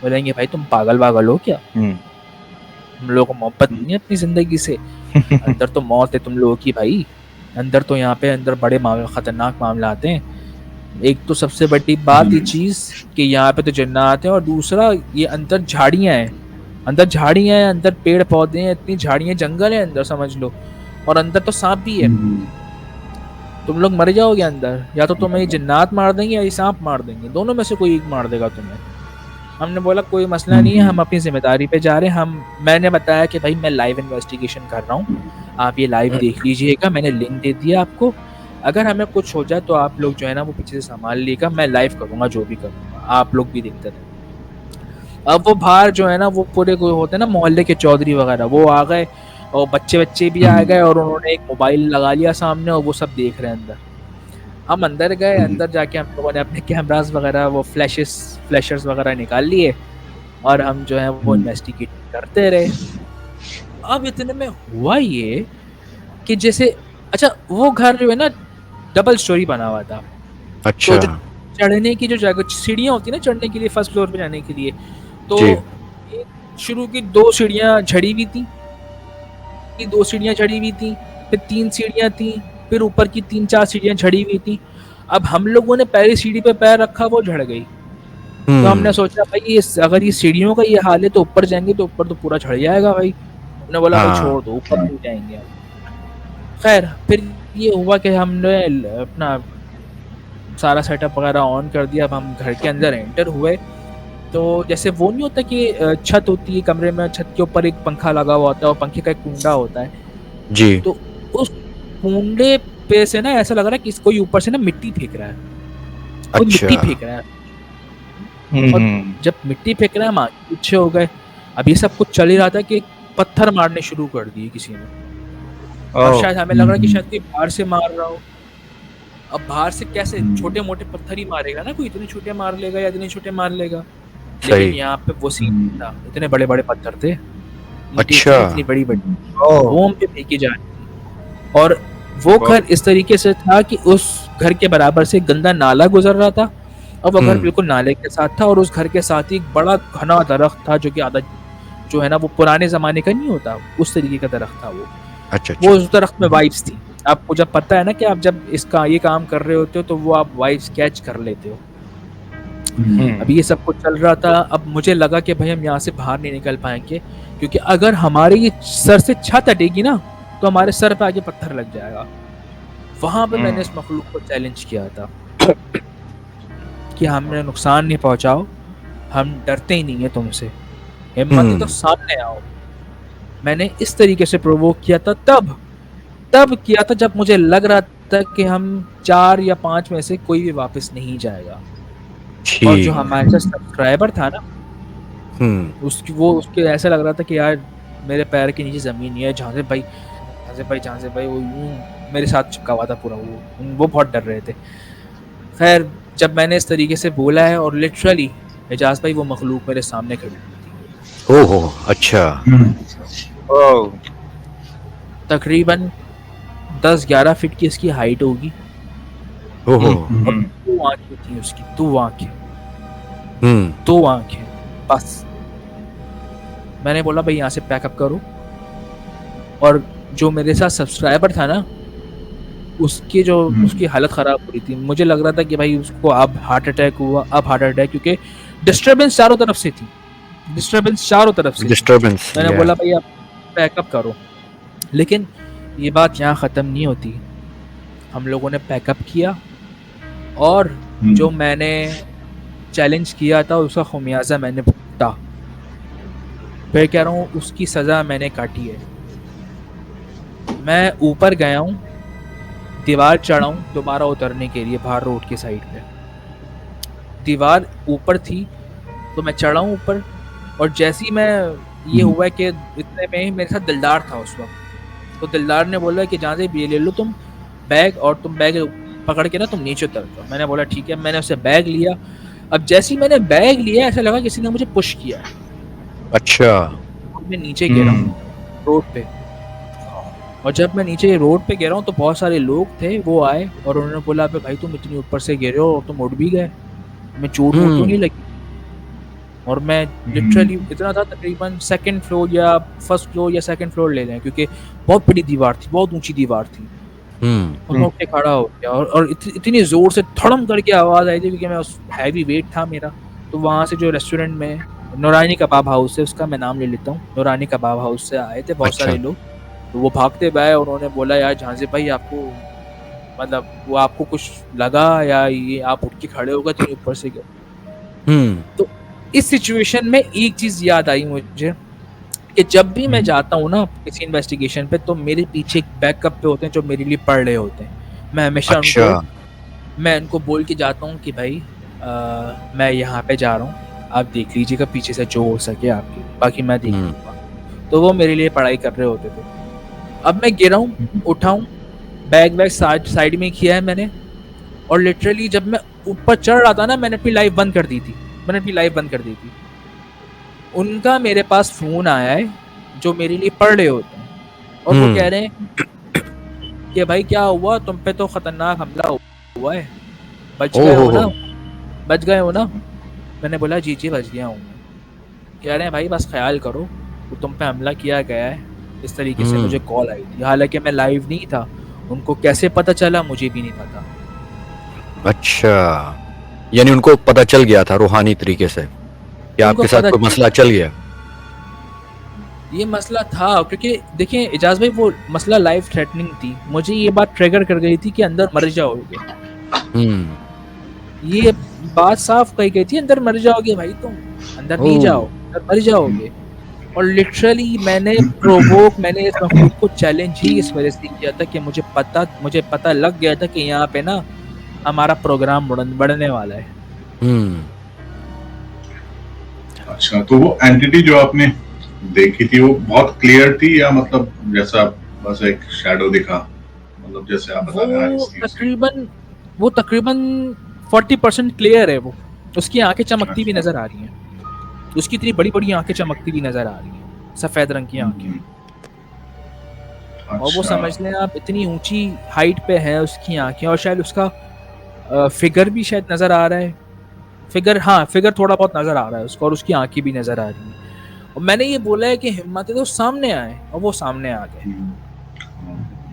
बोलेंगे भाई तुम पागल हो क्या, हम लोगों को मोहब्बत नहीं है अपनी जिंदगी से, अंदर तो मौत है तुम लोगों की भाई, अंदर तो यहाँ पे अंदर बड़े खतरनाक मामला आते हैं। एक तो सबसे बड़ी बात ये चीज़ कि यहाँ पे तो जन्नत है, और दूसरा ये अंदर झाड़ियाँ हैं, अंदर पेड़ पौधे हैं, इतनी झाड़ियाँ, जंगल है अंदर समझ लो, और अंदर तो सांप भी है। तुम लोग मर जाओगे अंदर, या तो तुम्हें जन्नत मार देंगे या ये सांप मार देंगे, दोनों में से कोई एक मार देगा तुम्हें। हमने बोला कोई मसला नहीं है, हम अपनी जिम्मेदारी पे जा रहे हैं। मैंने बताया कि भाई मैं लाइव इन्वेस्टिगेशन कर रहा हूँ, आप ये लाइव देख लीजिएगा, मैंने लिंक दे दिया आपको, अगर हमें कुछ हो जाए तो आप लोग जो है ना वो पीछे से संभाल लीजिएगा, मैं लाइव करूँगा जो भी करूँगा, आप लोग भी देखते रहे। अब वो बाहर जो है ना वो पूरे कोई होते हैं ना मोहल्ले के चौधरी वगैरह, वो आ गए, और बच्चे भी आ गए, और उन्होंने एक मोबाइल लगा लिया सामने, और वो सब देख रहे हैं अंदर। हम अंदर गए, अंदर जाके हम लोगों ने अपने कैमरास वगैरह वो फ्लैशर्स वगैरह निकाल लिए और हम जो है वो इन्वेस्टिगेट करते रहे। अब इतने में हुआ ये कि जैसे अच्छा वो घर जो है ना डबल स्टोरी बना हुआ था, तो अच्छा। जो चढ़ने की जो जगह सीढ़ियाँ होती है ना चढ़ने के लिए फर्स्ट फ्लोर पे जाने के लिए, तो जी। एक शुरू की 2 सीढ़ियाँ झड़ी हुई थी, 2 सीढ़ियाँ झड़ी हुई थी, फिर 3 सीढ़ियाँ थी, फिर ऊपर की 3-4 सीढ़ियाँ झड़ी हुई थी। अब हम लोगों ने पहली सीढ़ी पे पैर रखा, वो झड़ गई। तो हमने सोचा भाई अगर ये सीढ़ियों का ये हाल है तो ऊपर जाएंगे तो ऊपर तो पूरा झड़ जाएगा भाई। हमने बोला भाई हाँ। छोड़ दो, ऊपर नहीं जाएंगे अब। खैर फिर ये हुआ कि हमने अपना सारा सेटअप वगैरह ऑन कर दिया। अब हम घर के अंदर एंटर हुए तो जैसे वो नहीं होता कि छत होती है कमरे में, छत के ऊपर एक पंखा लगा हुआ होता है और पंखे का एक कुंडा होता है, जी। तो उस कुंडे पे से ना ऐसा लग रहा है कि कोई ऊपर से ना मिट्टी फेंक रहा है, कोई अच्छा। मिट्टी फेंक रहा है। और जब मिट्टी फेंक रहा है हम आगे पीछे हो गए। अब ये सब कुछ चल ही रहा था कि पत्थर मारने शुरू कर दिए किसी ने, और शायद हमें लग रहा है कि शायद कोई बाहर से मार रहा हो। अब बाहर से कैसे छोटे मोटे पत्थर ही मारेगा ना, कोई इतने छोटे मार लेगा या इतने छोटे मार लेगा, लेकिन सही। यहाँ पे वो सीन था, इतने बड़े बड़े पत्थर थे, अच्छा। इतनी बड़ी बड़ी वो हम पे फेंकी जा रही थी। और वो घर इस तरीके से था कि उस घर के बराबर से गंदा नाला गुजर रहा था और वो घर बिल्कुल नाले के साथ था, और उस घर के साथ ही एक बड़ा घना दरख्त था जो कि आधा जो है ना वो पुराने जमाने का नहीं होता, उस तरीके का दरख्त था वो। अच्छा। वो उस दरख्त में वाइब्स थी। आपको जब पता है ना कि आप जब इसका ये काम कर रहे होते हो तो वो आप वाइब्स कैच कर लेते हो। अब ये सब कुछ चल रहा था। अब मुझे लगा कि भाई हम यहाँ से बाहर नहीं निकल पाएंगे, क्योंकि अगर हमारे ये सर से छत हटेगी ना तो हमारे सर पे आगे पत्थर लग जाएगा। वहां पे मैंने इस मखलूक को चैलेंज किया था कि हमें नुकसान नहीं पहुंचाओ, हम डरते ही नहीं है तुमसे, हिम्मत है तो सामने आओ। मैंने इस तरीके से प्रोवोक किया था। तब किया था जब मुझे लग रहा था कि हम 4 या 5 में से कोई भी वापस नहीं जाएगा। और जो हमारे साथ सब्सक्राइबर था ना, उसके ऐसा लग रहा था कि यार मेरे पैर के नीचे जमीन नहीं है, जहाँ से भाई वो यूं मेरे साथ चिपका हुआ था पूरा। वो बहुत डर रहे थे। खैर जब मैंने इस तरीके से बोला है और लिटरली एजाज भाई वो मखलूक मेरे सामने खड़ी थी। ओहो, अच्छा। तकरीबन 10-11 फीट की इसकी हाइट होगी। ओहो। और 2 आंखें थी उसकी, 2 आंखें बस। मैंने बोला भाई यहाँ से पैकअप करो। और जो मेरे साथ सब्सक्राइबर था ना, उसकी हालत ख़राब हो रही थी। मुझे लग रहा था कि भाई उसको अब हार्ट अटैक हुआ, क्योंकि डिस्टर्बेंस चारों तरफ से थी। मैंने बोला भाई आप पैकअप करो। लेकिन ये बात यहाँ ख़त्म नहीं होती। हम लोगों ने पैकअप किया और जो मैंने चैलेंज किया था उसका खुमियाजा मैंने भुगता। फिर कह रहा हूँ उसकी सज़ा मैंने काटी है। मैं ऊपर गया हूँ, दीवार चढ़ा हूँ दोबारा उतरने के लिए बाहर रोड के साइड पे। दीवार ऊपर थी तो मैं चढ़ा हूँ ऊपर, और जैसे ही मैं ये हुआ कि इतने में ही मेरे साथ दिलदार था उस वक्त। तो दिलदार ने बोला कि जहाँ से ये ले लो तुम बैग, और तुम बैग पकड़ के ना तुम नीचे उतर जाओ। मैंने बोला ठीक है। मैंने उससे बैग लिया। अब जैसे ही मैंने बैग लिया ऐसा लगा किसी ने मुझे पुश किया। अच्छा। मैं नीचे गिरा रोड पे, और जब मैं नीचे रोड पे गिरा हूँ तो बहुत सारे लोग थे, वो आए और उन्होंने बोला भाई तुम इतनी ऊपर से गिरे हो और तुम उड़ भी गए, मैं चोट तो नहीं लगी। और मैं लिटरली इतना था, तकरीबन 2nd फ्लोर या 1st फ्लोर या 2nd फ्लोर ले लें, क्योंकि बहुत बड़ी दीवार थी, बहुत ऊंची दीवार थी। और मैं उठ के खड़ा हो गया और इतनी जोर से धड़म करके आवाज़ आई थी, क्योंकि मैं उस हैवी वेट था मेरा। तो वहाँ से जो रेस्टोरेंट में नूरानी कबाब हाउस है, उसका मैं नाम ले लेता हूँ, नूरानी कबाब हाउस से आए थे बहुत सारे लोग। तो वो भागते आए और उन्होंने बोला यार झांसे भाई आपको मतलब वो आपको कुछ लगा या ये आप उठ के खड़े हो गए तो ऊपर से गए। तो इस सिचुएशन में एक चीज़ याद आई मुझे कि जब भी मैं जाता हूँ ना किसी इन्वेस्टिगेशन पे, तो मेरे पीछे एक बैकअप पे होते हैं जो मेरे लिए पढ़ रहे होते हैं। मैं हमेशा उनको बोल के जाता हूँ कि भाई मैं यहाँ पे जा रहा हूँ, आप देख लीजिएगा पीछे से जो हो सके आपकी, बाकी मैं देख लूँगा। तो वो मेरे लिए पढ़ाई कर रहे होते थे। अब मैं गिरा हूँ, उठाऊँ, बैग साइड में किया है मैंने, और लिटरली जब मैं ऊपर चढ़ रहा था ना, मैंने अपनी लाइव बंद कर दी थी। उनका मेरे पास फोन आया है, जो मेरे लिए पढ़ रहे होते हैं, और वो कह रहे हैं कि भाई क्या हुआ, तुम पे तो खतरनाक हमला हुआ है, बच गए हो ना? मैंने बोला जी बच गया हूँ। कह रहे हैं भाई बस ख्याल करो, तो तुम पे हमला किया गया है, इस तरीके से मुझे कॉल आई थी, हालांकि मैं लाइव नहीं था। उनको कैसे पता चला मुझे भी नहीं पता। अच्छा, यानी उनको पता चल गया था रूहानी तरीके से कि आपके साथ कोई मसला चल गया। ये मसला था, क्योंकि देखिए इजाज भाई, वो मसला लाइफ थ्रेटनिंग थी, मुझे ये बात ट्रिगर कर गई थी कि अंदर मर जाओगे। ये बात साफ कही गई थी, अंदर मर जाओगे भाई, तुम अंदर नहीं जाओ, अंदर मर जाओगे। और लिटरली मैंने इस मखलूक को चैलेंज ही इस वजह से किया था कि मुझे पता लग गया था कि यहाँ पे ना हमारा प्रोग्राम बढ़ने वाला है। अच्छा, तो वो एंटिटी जो आपने देखी थी वो बहुत क्लियर थी, या मतलब जैसा बस एक शैडो दिखा, मतलब जैसे आप बता रहे हैं? वो तकरीबन 40% क्लियर है। वो उसकी आंखें चमकती भी नजर आ रही हैं, उसकी इतनी बड़ी बड़ी आंखें चमकती भी नजर आ रही हैं, सफेद रंग की आंखें। और वो समझ लें आप, इतनी ऊंची हाइट पे है उसकी आंखें, और शायद उसका फिगर भी शायद नजर आ रहा है। फिगर थोड़ा बहुत नजर आ रहा है उसको, और उसकी आंखें भी नजर आ रही हैं। और मैंने ये बोला है कि हिम्मत है तो सामने आए, और वो सामने आ गए।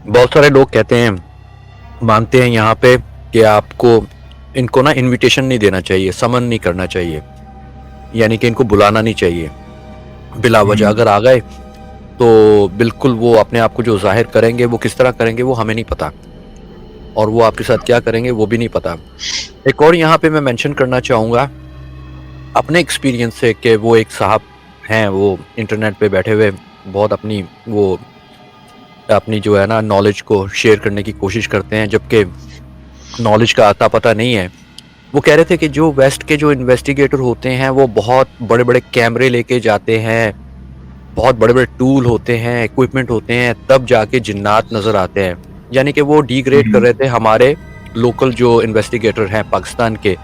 बहुत सारे लोग कहते हैं, मानते हैं यहाँ पे कि आपको इनको ना इनविटेशन नहीं देना चाहिए, समन नहीं करना चाहिए, यानी कि इनको बुलाना नहीं चाहिए बिला वजह। अगर आ गए तो बिल्कुल वो अपने आप को जो जाहिर करेंगे, वो किस तरह करेंगे वो हमें नहीं पता, और वो आपके साथ क्या करेंगे वो भी नहीं पता। एक और यहाँ पे मैं मेंशन करना चाहूँगा अपने एक्सपीरियंस से कि वो एक साहब हैं, वो इंटरनेट पे बैठे हुए बहुत अपनी जो है ना नॉलेज को शेयर करने की कोशिश करते हैं, जबकि नॉलेज का आता पता नहीं है। वो कह रहे थे कि जो वेस्ट के जो इन्वेस्टिगेटर होते हैं वो बहुत बड़े बड़े कैमरे लेके जाते हैं, बहुत बड़े बड़े टूल होते हैं, इक्विपमेंट होते हैं, तब जाके जिन्नात नज़र आते हैं। यानी कि वो डिग्रेड कर रहे थे हमारे लोकल जो इन्वेस्टिगेटर हैं पाकिस्तान के,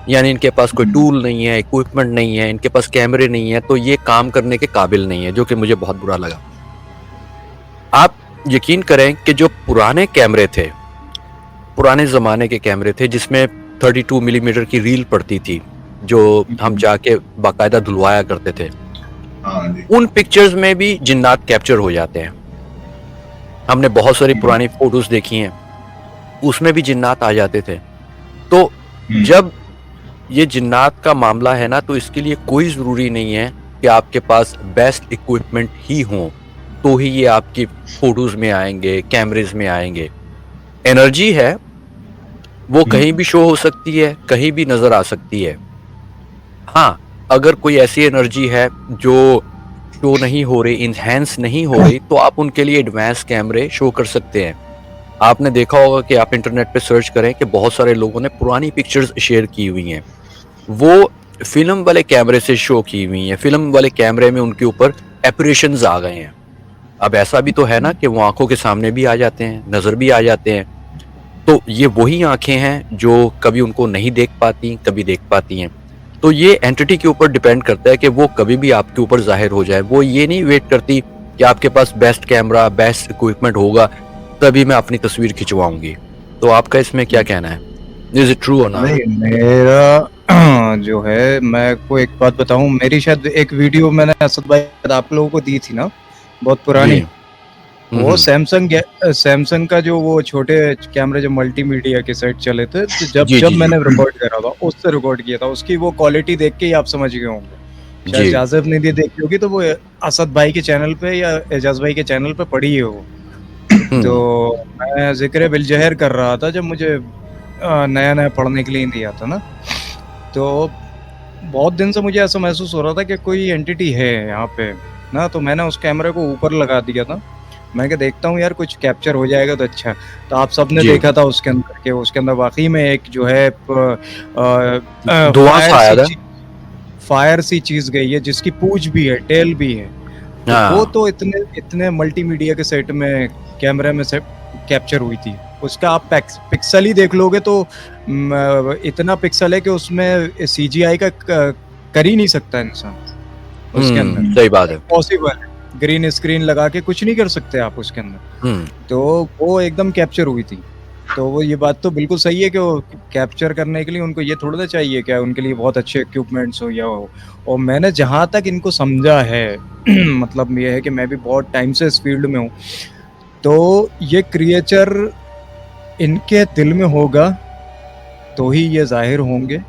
यानी इनके पास कोई टूल नहीं है, इक्विपमेंट नहीं है, इनके पास कैमरे नहीं है, तो ये काम करने के काबिल नहीं है, जो कि मुझे बहुत बुरा लगा। आप यकीन करें कि जो पुराने कैमरे थे, पुराने ज़माने के कैमरे थे जिसमें 32 मिलीमीटर की रील पड़ती थी, जो हम जाके बाकायदा धुलवाया करते थे, उन पिक्चर्स में भी जिन्नात कैप्चर हो जाते हैं। हमने बहुत सारी पुरानी फोटोज देखी हैं, उसमें भी जिन्नात आ जाते थे। तो जब ये जिन्नात का मामला है ना, तो इसके लिए कोई ज़रूरी नहीं है कि आपके पास बेस्ट इक्विपमेंट ही हो तो ही ये आपकी फोटोज में आएंगे, कैमरेज में आएंगे। एनर्जी है वो कहीं भी शो हो सकती है, कहीं भी नज़र आ सकती है। हाँ, अगर कोई ऐसी एनर्जी है जो शो नहीं हो रही, इन्हेंस नहीं हो रही, तो आप उनके लिए एडवांस कैमरे शो कर सकते हैं। आपने देखा होगा कि आप इंटरनेट पे सर्च करें कि बहुत सारे लोगों ने पुरानी पिक्चर्स शेयर की हुई हैं, वो फिल्म वाले कैमरे से शो की हुई हैं। फिल्म वाले कैमरे में उनके ऊपर एपरेशंस आ गए हैं। अब ऐसा भी तो है ना कि वो आंखों के सामने भी आ जाते हैं, नज़र भी आ जाते हैं। तो ये वही आंखें हैं जो कभी उनको नहीं देख पाती, कभी देख पाती हैं। तो ये एंटिटी के ऊपर डिपेंड करता है कि वो कभी भी आपके ऊपर जाहिर हो जाए। वो ये नहीं वेट करती कि आपके पास बेस्ट कैमरा, बेस्ट इक्विपमेंट होगा तभी मैं अपनी तस्वीर खिंचवाऊंगी। तो आपका इसमें क्या कहना है? इज इट ट्रू और नॉट? नहीं, मेरा जो है, मैं को एक बात बताऊं, मेरी शायद एक वीडियो मैंने असद भाई आप लोगों को दी थी ना, बहुत पुरानी। वो सैमसंग का जो वो छोटे कैमरे जो मल्टीमीडिया के सेट चले थे, तो जब मैंने रिकॉर्ड करा था उससे रिकॉर्ड किया था, उसकी वो क्वालिटी देख के ही आप समझ गए होंगे। शायद जाज़ब ने देखी होगी, तो वो असद भाई के चैनल पे या एजाज भाई के चैनल पे पड़ी है वो। तो मैं जिक्र बिलजहर कर रहा था जब मुझे नया पढ़ने के लिए नहीं आता ना, तो बहुत दिन से मुझे ऐसा महसूस हो रहा था कि कोई एंटिटी है यहाँ पे ना। तो मैंने उस कैमरे को ऊपर लगा दिया था, मैं क्या देखता हूँ यार कुछ कैप्चर हो जाएगा तो अच्छा। तो आप सबने देखा था उसके अंदर के, उसके अंदर वाकई में एक जो है फायर सी चीज गई है, जिसकी पूंछ भी है, टेल भी है। तो वो तो इतने मल्टीमीडिया के सेट में कैमरे में से कैप्चर हुई थी उसका आप पिक्सल ही देख लोगे तो इतना पिक्सल है कि उसमें सीजीआई का कर ही नहीं सकता इंसान उसके अंदर। सही बात है। पॉसिबल है, ग्रीन स्क्रीन लगा के कुछ नहीं कर सकते आप उसके अंदर। तो वो एकदम कैप्चर हुई थी। तो वो ये बात तो बिल्कुल सही है कि वो कैप्चर करने के लिए उनको ये थोड़ा ना चाहिए क्या उनके लिए बहुत अच्छे इक्विपमेंट्स हो या हो। और मैंने जहाँ तक इनको समझा है मतलब ये है कि मैं भी बहुत टाइम से इस फील्ड में हूँ, तो ये क्रिएचर इनके दिल में होगा तो ही ये जाहिर होंगे।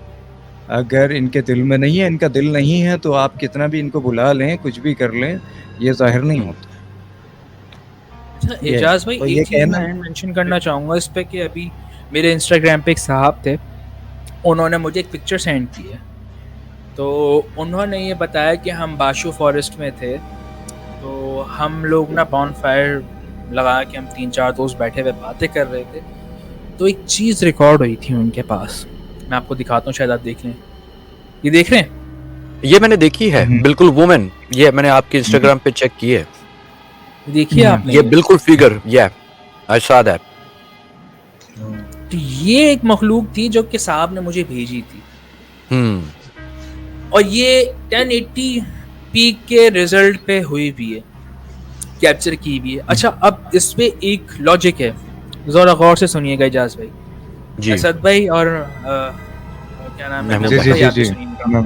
अगर इनके दिल में नहीं है, इनका दिल नहीं है, तो आप कितना भी इनको बुला लें, कुछ भी कर लें, ये जाहिर नहीं होता। अच्छा ये एजाज भाई, तो एक ये चीज कहना मैं मेंशन करना चाहूंगा इस पे कि अभी मेरे इंस्टाग्राम पे एक साहब थे, उन्होंने मुझे एक पिक्चर सेंड की है। तो उन्होंने ये बताया कि हम बाशु फॉरेस्ट में थे, तो हम लोग ना बॉन फायर लगा के हम 3-4 दोस्त बैठे हुए बातें कर रहे थे, तो एक चीज़ रिकॉर्ड हुई थी उनके पास। मैं आपको दिखाता हूँ, शायद आप देख लें। ये देख रहे हैं? ये मैंने देखी है, बिल्कुल वुमेन। ये मैंने आपके इंस्टाग्राम पे चेक की है। देखिए आपने ये बिल्कुल फिगर, आई सॉ दैट। तो ये एक मखलूक थी जो कि साहब ने मुझे भेजी थी, और ये 1080p के रिजल्ट पे हुई भी है, कैप्चर की भी है। अच्छा, अब इस पे एक लॉजिक है, जरा गौर से सुनिएगा एजाज भाई, जी असद भाई और क्या नाम है, महमूद जी महमूद जी भाई, जी आप भी जी सुनिएगा।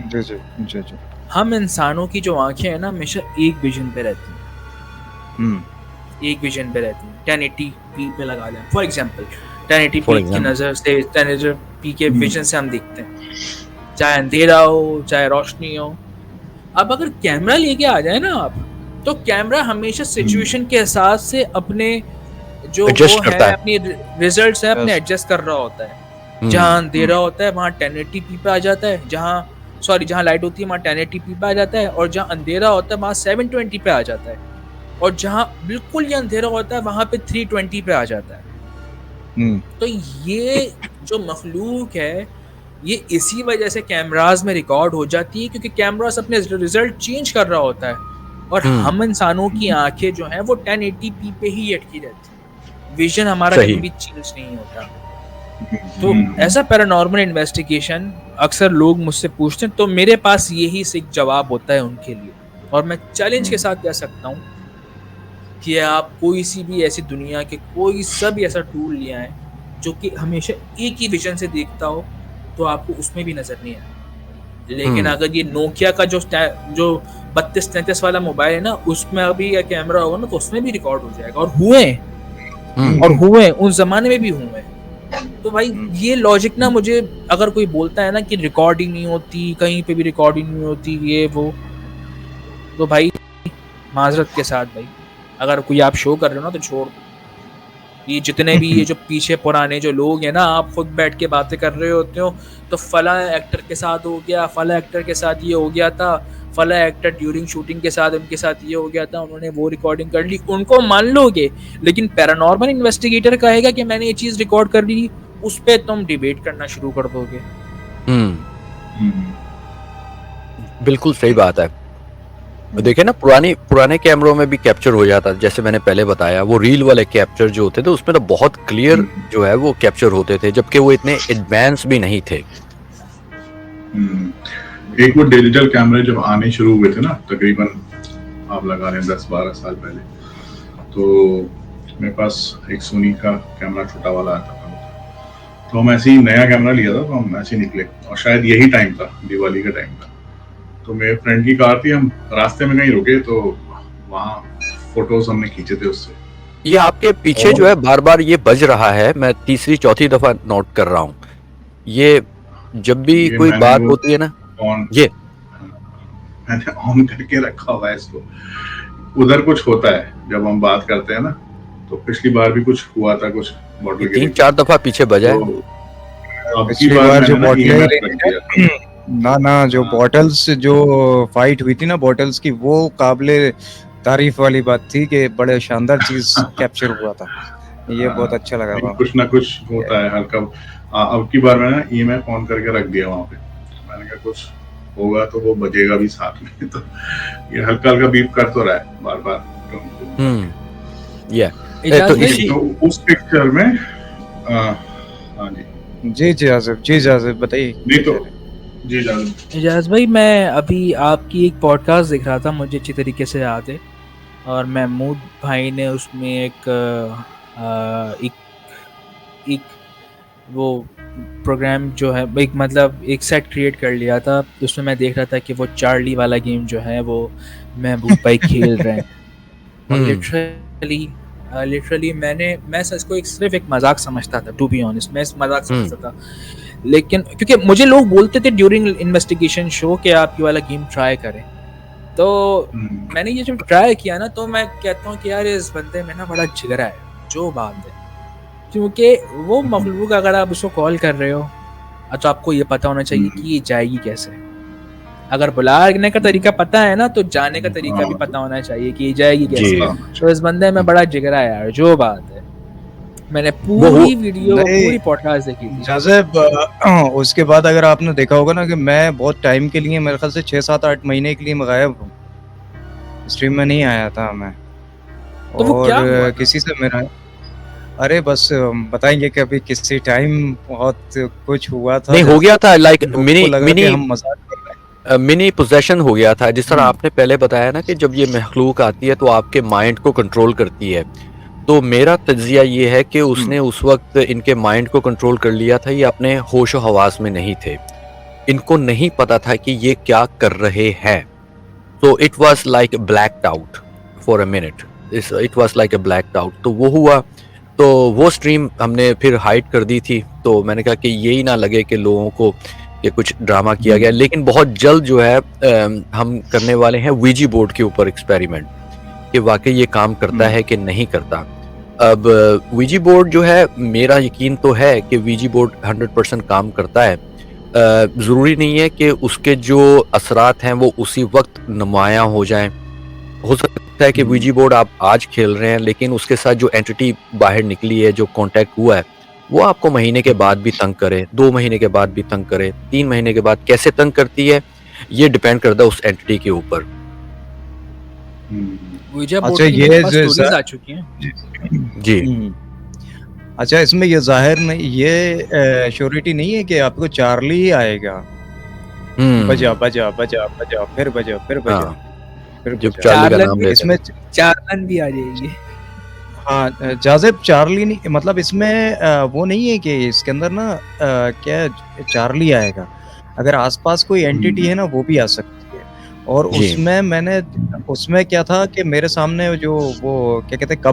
जी जी जी जी हम इंसानों की जो आंखें हैं ना, हमेशा एक विजन पे रहती हैं, एक विजन पे रहती हैं। 1080p पे लगा लें फॉर एग्जांपल, 1080p की नज़र से, 1080p के विजन से हम देखते हैं, चाहे अंधेरा हो चाहे रोशनी हो। अब अगर कैमरा लेके आ जाए ना आप, तो कैमरा हमेशा सिचुएशन के हिसाब से अपने जो Adjust वो है, करता है। अपनी रिजल्ट्स है अपने Yes. एडजस्ट कर रहा होता है। जहाँ अंधेरा होता है वहाँ 1080p पे आ जाता है, जहाँ लाइट होती है वहाँ 1080p पे आ जाता है, और जहाँ अंधेरा होता है वहाँ 720 पे आ जाता है, और जहाँ बिल्कुल ही अंधेरा होता है वहाँ पे 320 पे आ जाता है। तो ये जो मखलूक है, ये इसी वजह से कैमरास में रिकॉर्ड हो जाती है, क्योंकि कैमरास अपने रिजल्ट चेंज कर रहा होता है, और हम इंसानों की आंखें जो हैं वो 1080p पे ही अटकी रहती है, विजन हमारा सही। कभी भी चेंज नहीं होता। तो ऐसा पैरानॉर्मल इन्वेस्टिगेशन अक्सर लोग मुझसे पूछते हैं, तो मेरे पास यही एक जवाब होता है उनके लिए, और मैं चैलेंज के साथ कह सकता हूँ कि आप कोई सी भी ऐसी दुनिया के कोई सा भी ऐसा टूल ले आए जो कि हमेशा एक ही विजन से देखता हो, तो आपको उसमें भी नजर नहीं आएगा। लेकिन अगर ये नोकिया का जो 3233 वाला मोबाइल है ना, उसमें अभी या कैमरा होगा ना, तो उसमें भी रिकॉर्ड हो जाएगा, और हुए उस जमाने में भी हुए। तो भाई ये लॉजिक ना, मुझे अगर कोई बोलता है ना कि रिकॉर्डिंग नहीं होती, कहीं पे भी रिकॉर्डिंग नहीं होती, ये वो, तो भाई माजरत के साथ भाई, अगर कोई आप शो कर रहे हो ना तो छोड़ दो। ये जितने भी ये जो पीछे पुराने जो लोग हैं ना, आप खुद बैठ के बातें कर रहे होते हो, तो फला एक्टर के साथ हो गया, फला एक्टर के साथ ये हो गया था, फला एक्टर ड्यूरिंग शूटिंग के साथ उनके साथ ये हो गया था, उन्होंने वो रिकॉर्डिंग कर ली, उनको मान लोगे। लेकिन पैरानॉर्मल इन्वेस्टिगेटर कहेगा कि मैंने ये चीज़ रिकॉर्ड कर ली, उस पर तुम डिबेट करना शुरू कर दोगे। बिल्कुल सही बात है। देखिए ना, पुराने कैमरों में भी कैप्चर हो जाता, जैसे मैंने पहले बताया, वो रील वाले कैप्चर जो होते थे उसमें तो बहुत क्लियर जो है वो कैप्चर होते थे, जबकि वो इतने एडवांस भी नहीं थे। एक वो डिजिटल कैमरे जब आने शुरू हुए थे ना, तकरीबन आप लगा लें 10-12 साल पहले, तो मेरे पास एक सोनी का कैमरा छोटा वाला आता था, तो हम ऐसे ही नया कैमरा लिया था, तो हम ऐसे निकले, और शायद यही टाइम था, दिवाली का टाइम था। तो मेरे फ्रेंड की कार थी, हम रास्ते में कहीं रुके, तो वहाँ फोटोज हमने खींचे थे उससे। ये आपके पीछे जो है बार बार ये बज रहा है, मैं तीसरी चौथी दफा नोट कर रहा हूँ। ये जब भी ये कोई मैंने बात वो होती है ना, ये मैंने ऑन करके रखा हुआ है इसको। उधर कुछ होता है जब हम बात करते हैं ना, तो पिछली बार भी कुछ हुआ था, कुछ बॉटल 3-4 दफा पीछे बजा है। तो पिछली बार जो बॉटल ना जो बॉटल्स जो फाइट हुई थी ना बॉटल्स की, वो काबिले तारीफ वाली बात थी कि बड़े शानदार चीज कैप्चर हुआ था। ये बहुत अच्छा लगा। कुछ ना कुछ होता है हल्का। अब की बार मैंने ईएमएफ ऑन करके रख दिया वहाँ पे, मैंने कहा कुछ होगा तो वो बजेगा भी साथ में। तो ये हल्का हल्का बीप कर तो रहा है बार बार। इजाज तो भाई इसी तो उस पिक्चर में हाँ जी जी आसिफ बताइए नहीं क्या तो कह रहे हैं। जी जान इजाज भाई मैं अभी आपकी एक पॉडकास्ट देख रहा था, मुझे अच्छी तरीके से याद है, और महमूद भाई ने उसमें एक एक वो प्रोग्राम जो है, एक मतलब एक सेट क्रिएट कर लिया था। उसमें मैं देख रहा था कि वो चार्ली वाला गेम जो है वो महबूब भाई खेल रहे हैं, और लिटरली लिटरली मैं इसको सिर्फ एक मजाक समझता था, टू बी ऑनेस्ट मैं इस मजाक समझता था। लेकिन क्योंकि मुझे लोग बोलते थे ड्यूरिंग इन्वेस्टिगेशन शो कि आप ये वाला गेम ट्राई करें, तो मैंने ये जब ट्राई किया ना, तो मैं कहता हूँ कि यार इस बंदे में ना बड़ा जिगरा है, जो बात है। क्योंकि वो मखलूक अगर आप उसको कॉल कर रहे हो, तो आपको ये पता होना चाहिए कि ये जाएगी कैसे। अगर बुलाने का तरीका पता है ना, तो जाने का तरीका भी पता होना चाहिए कि ये जाएगी जी कैसे। तो इस बंदे में बड़ा जिगरा है यार, जो बात है। मैंने वो पूरी वीडियो नहीं पूरी पॉडकास्ट देखी थी। जाजेब उसके बाद अगर आपने देखा होगा ना कि मैं बहुत टाइम के लिए, मेरे ख्याल से 6-7-8 महीने के लिए मैं गायब हूँ, स्ट्रीम में नहीं आया था मैं। तो वो और क्या हुआ था? किसी से मेरा, अरे बस बताएंगे कि अभी किसी टाइम बहुत कुछ हुआ था, नहीं हो गया था, लाइक लोगों को लगा कि हम मजाक कर रहे मिनी पोजेशन हो गया था। जिस तरह हैं। आपने पहले बताया ना कि जब ये मखलूक आती है तो आपके माइंड को कंट्रोल करती है, तो मेरा तज्जिया ये है कि उसने उस वक्त इनके माइंड को कंट्रोल कर लिया था। ये अपने होश और हवास में नहीं थे, इनको नहीं पता था कि ये क्या कर रहे हैं। तो it was like blacked out for a minute, it was like a blacked out. तो वो हुआ, तो वो स्ट्रीम हमने फिर हाइड कर दी थी। तो मैंने कहा कि यही ना लगे कि लोगों को ये कुछ ड्रामा किया गया। लेकिन बहुत जल्द जो है हम करने वाले हैं वीजी बोर्ड के ऊपर एक्सपेरिमेंट, कि वाकई ये काम करता है कि नहीं करता। अब वीजी बोर्ड जो है, मेरा यकीन तो है कि वीजी बोर्ड 100% काम करता है। ज़रूरी नहीं है कि उसके जो असरात हैं वो उसी वक्त नुमायाँ हो जाएं। हो सकता है कि वीजी बोर्ड आप आज खेल रहे हैं, लेकिन उसके साथ जो एंटिटी बाहर निकली है, जो कांटेक्ट हुआ है, वो आपको महीने के बाद भी तंग करे, 2 महीने के बाद भी तंग करे, 3 महीने के बाद कैसे तंग करती है, ये डिपेंड करता है उस एंटिटी के ऊपर। विजय अच्छा, बोर्ड की ये मेरे पास जो स्टोरीज आ चुकी हैं। जी अच्छा, इसमें ये जाहिर नहीं, ये श्योरिटी नहीं है कि आपको चार्ली ही आएगा। बजा बजा बजा बजा फिर बजा फिर बजा हाँ, फिर जब बजा। चार्ली का चार्लन नाम भी, लेते इसमें चार्लन भी आ जाएगी। हाँ जाजेब, चार्ली नहीं, मतलब इसमें वो नहीं है कि इसके अंदर ना क्या चार्ली आएगा। अगर आसपास कोई एंटिटी है ना, वो भी आ सकती है। और जी उसमें क्या था कि मेरे सामने जो वो क्या कहते हैं,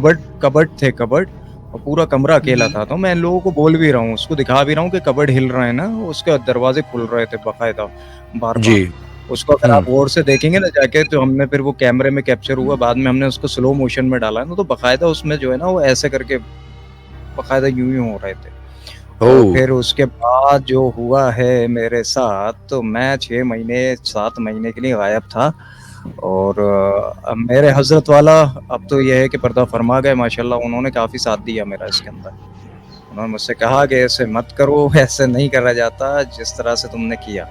कबर्ड थे, कबर्ड, और पूरा कमरा अकेला था। तो मैं लोगों को बोल भी रहा हूँ, उसको दिखा भी रहा हूँ कि कबर्ड हिल रहे हैं ना, उसके दरवाजे खुल रहे थे बाकायदा बार जी बार। उसको अगर आप गौर से देखेंगे ना जाके, तो हमने फिर वो कैमरे में कैप्चर हुआ, बाद में हमने उसको स्लो मोशन में डाला ना, तो बाकायदा उसमें जो है ना, वो ऐसे करके बाकायदा यूं ही हो रहे थे। और ओह फिर उसके बाद जो हुआ है मेरे साथ, तो मैं 6 महीने 7 महीने के लिए गायब था। और अब मेरे हजरत वाला, अब तो यह है कि पर्दा फरमा गए माशाल्लाह, उन्होंने काफ़ी साथ दिया मेरा इसके अंदर। उन्होंने मुझसे कहा कि ऐसे मत करो, ऐसे नहीं करा जाता जिस तरह से तुमने किया।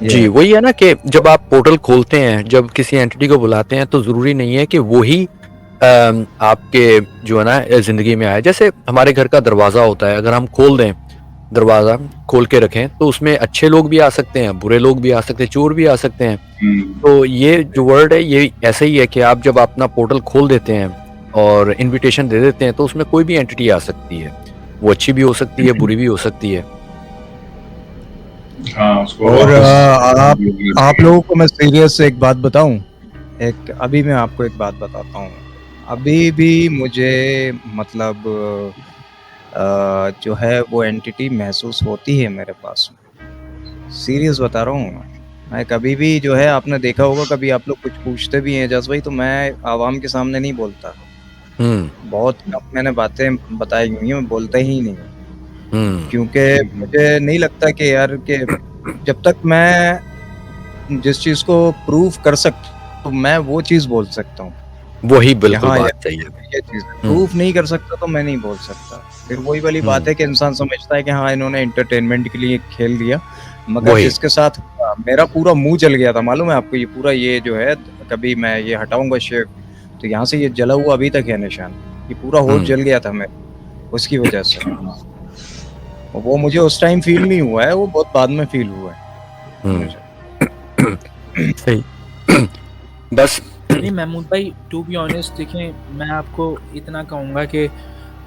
ये जी, है। वही है ना कि जब आप पोर्टल खोलते हैं, जब किसी एंटिटी को बुलाते हैं, तो ज़रूरी नहीं है कि वो ही आपके जो है ना ज़िंदगी में आए। जैसे हमारे घर का दरवाज़ा होता है, अगर हम खोल दें, दरवाज़ा खोल के रखें, तो उसमें अच्छे लोग भी आ सकते हैं, बुरे लोग भी आ सकते हैं, चोर भी आ सकते हैं। तो ये जो वर्ड है, ये ऐसे ही है कि आप जब अपना पोर्टल खोल देते हैं और इनविटेशन दे देते हैं, तो उसमें कोई भी एंटिटी आ सकती है। वो अच्छी भी हो सकती है, बुरी भी हो सकती है। हाँ उसको और वापस आप लोगों को मैं सीरियस एक बात बताऊं, अभी मैं आपको एक बात बताता हूँ। अभी भी मुझे मतलब जो है वो एंटिटी महसूस होती है मेरे पास में। सीरियस बता रहा हूँ मैं कभी भी जो है, आपने देखा होगा कभी आप लोग कुछ पूछते भी हैं जज भाई, तो मैं आवाम के सामने नहीं बोलता। बहुत कम मैंने बातें बताई हुई हैं, मैं बोलता ही नहीं हूँ। क्योंकि मुझे नहीं लगता कि यार कि जब तक मैं जिस चीज़ को प्रूव कर सकता तो मैं वो चीज़ बोल सकता हूँ। वही बिल्कुल हाँ, बात सही है। ये चीज़ प्रूफ नहीं कर सकता तो मैं नहीं बोल सकता। फिर वही वाली बात है कि इंसान समझता है कि हाँ, इन्होंने एंटरटेनमेंट के लिए खेल दिया, मगर वही जिसके साथ मेरा पूरा मुंह जल गया था, मालूम है आपको? ये पूरा ये जो है, कभी मैं ये हटाऊंगा शेव तो यहाँ से ये जला हुआ अभी तक है निशान। कि पूरा होश हम्म, जल गया था मैं उसकी वजह से। वो मुझे उस टाइम फील नहीं हुआ है, वो बहुत बाद में फील हुआ है हम्म, मुझे। सही। बस नहीं महमूद भाई, टू बी ऑनेस्ट देखें, मैं आपको इतना कहूँगा कि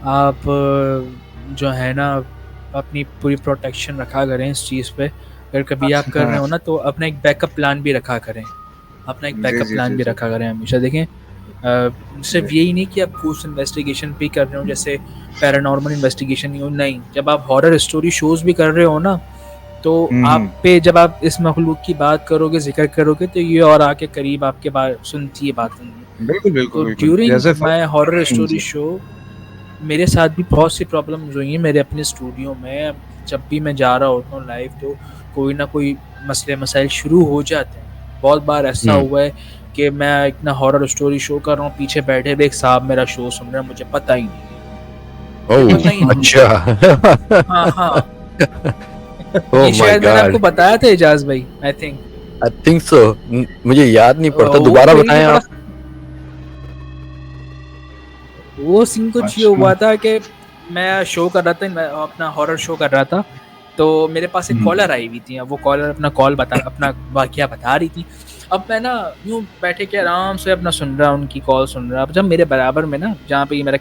आप जो है ना अपनी पूरी प्रोटेक्शन रखा करें इस चीज़ पे। अगर कभी आप कर रहे हो ना तो अपना एक बैकअप प्लान भी रखा करें, अपना एक जी बैकअप जी प्लान जी भी जी रखा करें हमेशा। देखें सिर्फ जी। यही नहीं कि आप घूस इन्वेस्टिगेशन भी कर रहे हो, जैसे पैरानॉर्मल इन्वेस्टिगेशन ही हो, नहीं, जब आप हॉरर स्टोरी शोज भी कर रहे हो ना तो आप पे जब आप इस मखलूक की बात करोगे, जिक्र करोगे, तो ये और आके करीब आपके बात सुनती है बात होंगी। बिल्कुल बिल्कुल तो बिल्कुल ड्यूरिंग जैसे माय हॉरर स्टोरी जी शो मेरे साथ भी बहुत सी प्रॉब्लम्स हुई हैं मेरे अपने स्टूडियो में। जब भी मैं जा रहा होता हूँ लाइव तो कोई ना कोई मसले मसाइल शुरू हो जाते हैं। बहुत बार ऐसा हम्म, हुआ है कि मैं इतना हॉरर स्टोरी शो कर रहा हूँ, पीछे बैठे हुए एक साहब मेरा शो सुन रहे हैं, मुझे पता ही नहीं है, मुझे ओह पता ही नहीं है। अच्छा। हाँ हाँ, ओह ये माय शायद मैंने आपको गॉड, बताया था एजाज भाई, I think. I think so. मुझे याद नहीं पड़ता, वो दोबारा कोई नहीं, बताएं बड़ा आप। वो सीन कुछ ये अच्छा। हुआ था कि मैं शो कर रहा था, मैं अपना हॉरर शो कर रहा था, तो मेरे पास एक कॉलर आई हुई थी। अब वो कॉलर अपना वाकया बता रही थी। अब मैं ना यूं बैठे के आराम से अपना सुन रहा, उनकी कॉल सुन रहा। अब जब मेरे बराबर में ना, जहाँ पे ये मेरा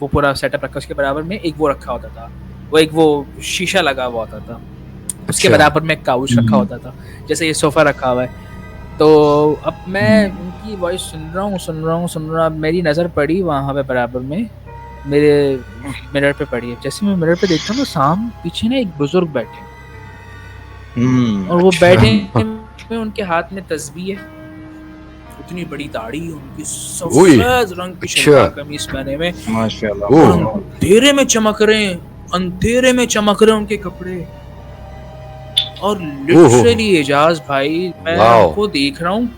वो पूरा सेटअप रखा, उसके बराबर में एक वो रखा होता था, वो एक वो शीशा लगा हुआ होता था, उसके अच्छा। बराबर में एक काउच रखा होता था, जैसे ये सोफा रखा हुआ है। तो अब मैं उनकी वॉइस सुन रहा हूँ, मेरी नज़र पड़ी वहाँ पे बराबर में, मेरे मिरर पे पड़ी है। जैसे मैं मिरर पे देखता हूँ तो सामने पीछे ना एक बुजुर्ग बैठे हैं, और वो बैठे अच्छा। में उनके हाथ में तस्बीह है, इतनी बड़ी दाढ़ी, उनकी ओए, सफेद रंग की अच्छा। शलवार कमीज पहने हुए, माशाल्लाह और ओह, माशाल्लाह। अंधेरे में चमक रहे हैं, अंधेरे में चमक रहे हैं उनके कपड़े। और ओह, लिटरली एजाज भाई, मैं वाओ। उनको देख रहा हूँ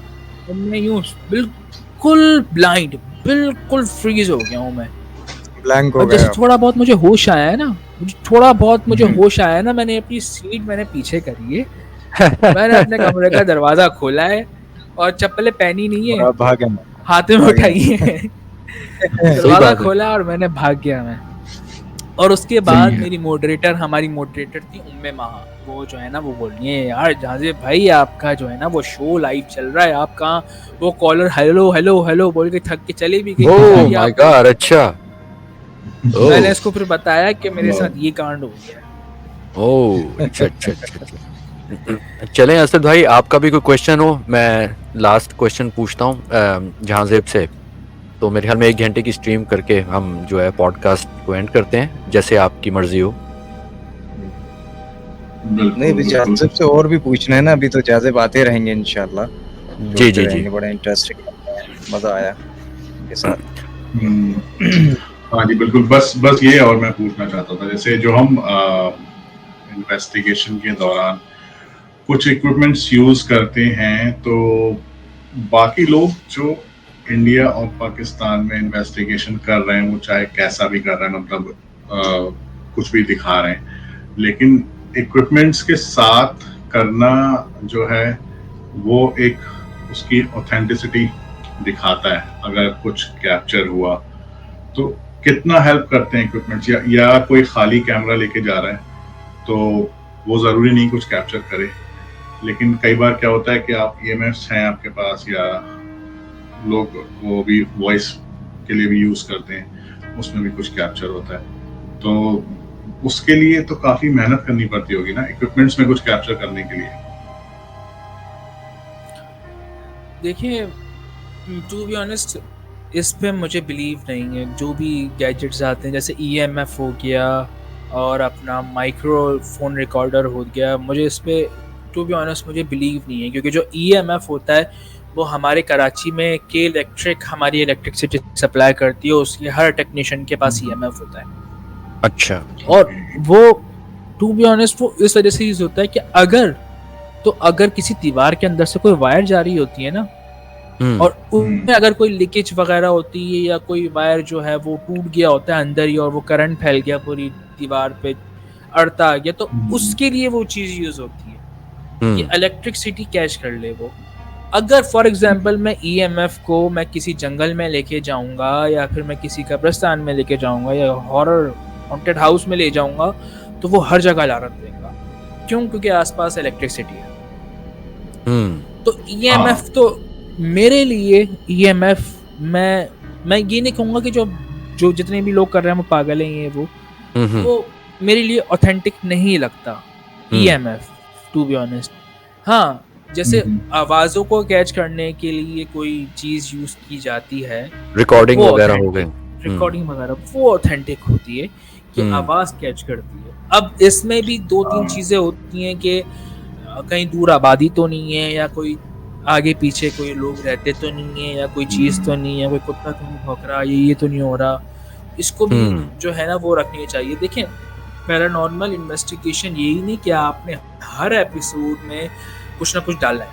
और मैं यूं बिल्कुल ब्लाइंड, बिल्कुल फ्रीज हो गया हूँ मैं। ब्लैंक हो और गए जैसे आप। थोड़ा बहुत मुझे होश आया है ना, थोड़ा बहुत मुझे होश आया है ना, मैंने अपनी सीट मैंने पीछे करी है, मैंने अपने कमरे का दरवाजा खोला है, और चप्पलें पहनी नहीं और है, आप भागे ना, हाथ में भागे उठाई ना। है, सही दरवाजा बात है। खोला और मैंने भाग गया मैं। और उसके सही बाद है। मेरी मॉडरेटर, हमारी मॉडरेटर थी उम्मे महा, वो जो है ना वो बोल रही है, यार जाजिब भाई आपका जो है ना वो शो लाइव चल रहा है, आप कहाँ? वो कॉलर हेलो हेलो हेलो बोल के थक के चली भी गई, कहाँ ओह रही माय आप लोग? गॉड, अच्छा। मैंने ओह, इसको फिर बताया कि मेरे साथ ये कांड हो गया। ओह, अच्छा, अच्छा, अच्छा, अच्छा। चलें असद भाई, आपका भी कोई क्वेश्चन हो, मैं लास्ट क्वेश्चन पूछता हूँ जहांजेब से। तो मेरे ख्याल में 1 घंटे की स्ट्रीम करके हम जो है पॉडकास्ट को एंड करते हैं, जैसे आपकी मर्जी हो। नहीं भी बिल्कुल। जाजिब से और भी पूछना है ना, अभी तो जाजिब आते रहेंगे इंशाल्लाह, जी, जुड़ते जी, जी। रहेंगे, बड़ा इंटरेस्टिंग मजा आया उनके साथ। हाँ जी बिल्कुल। बस बस ये और मैं पूछना चाहता था, जैसे जो हम इन्वेस्टिगेशन के दौरान कुछ इक्विपमेंट्स यूज करते हैं, तो बाकी लोग जो इंडिया और पाकिस्तान में इन्वेस्टिगेशन कर रहे हैं, वो चाहे कैसा भी कर रहे हैं, मतलब कुछ भी दिखा रहे हैं, लेकिन इक्विपमेंट्स के साथ करना जो है वो एक उसकी ऑथेंटिसिटी दिखाता है। अगर कुछ कैप्चर हुआ तो कितना हेल्प करते हैं इक्विपमेंट्स, या कोई खाली कैमरा लेके जा रहा है तो वो ज़रूरी नहीं कुछ कैप्चर करे, लेकिन कई बार क्या होता है कि आप EMFs हैं आपके पास, या लोग वो भी वॉइस के लिए भी यूज़ करते हैं, उसमें भी कुछ कैप्चर होता है। तो उसके लिए तो काफ़ी मेहनत करनी पड़ती होगी ना इक्विपमेंट्स में कुछ कैप्चर करने के लिए। देखिए, टू बी ऑनेस्ट इस पे मुझे बिलीव नहीं है। जो भी गैजेट्स आते हैं जैसे EMF हो गया और अपना माइक्रोफोन रिकॉर्डर हो गया, मुझे इस पे टू बी ऑनेस्ट मुझे बिलीव नहीं है, क्योंकि जो EMF होता है वो हमारे कराची में के इलेक्ट्रिक हमारी इलेक्ट्रिसिटी सप्लाई करती है, उसके हर टेक्नीशियन के पास EMF होता है। अच्छा। और वो टू बी ऑनेस्ट वो इस वजह से यूज होता है कि अगर किसी दीवार के अंदर से कोई वायर जा रही होती है ना, और उसमें अगर कोई लीकेज वगैरह होती है या कोई वायर जो है वो टूट गया होता है अंदर ही, और वो करंट फैल गया पूरी दीवार पे, अड़ता आ गया, तो उसके लिए वो चीज़ यूज होती है कि इलेक्ट्रिसिटी कैच कर ले वो। अगर फॉर एग्जांपल मैं ईएमएफ को मैं किसी जंगल में लेके जाऊंगा या फिर मैं किसी कब्रिस्तान में लेके जाऊंगा या हॉरर हॉन्टेड हाउस में ले जाऊंगा तो वो हर जगह लानत देगा। क्यों? क्योंकि आसपास इलेक्ट्रिसिटी है। तो ईएमएफ तो मेरे लिए ईएमएफ मैं ये नहीं कहूँगा कि जो जितने भी लोग कर रहे हैं वो पागल हैं ये वो मेरे लिए ऑथेंटिक नहीं लगता ईएमएफ, टू बी ऑनेस्ट। हाँ, जैसे आवाज़ों को कैच करने के लिए कोई चीज़ यूज़ की जाती है, रिकॉर्डिंग वो वगैरह हो गए। रिकॉर्डिंग वगैरह वो ऑथेंटिक होती है कि आवाज़ कैच करती है। अब इसमें भी 2-3 चीज़ें होती हैं कि कहीं दूर आबादी तो नहीं है या कोई आगे पीछे कोई लोग रहते तो नहीं है या कोई चीज़ तो नहीं है, कोई कुत्ता तो नहीं भौंक रहा, ये तो नहीं हो रहा। इसको भी जो है ना वो रखनी चाहिए। देखें, पैरानॉर्मल इन्वेस्टिगेशन यही नहीं कि आपने हर एपिसोड में कुछ ना कुछ डालना है,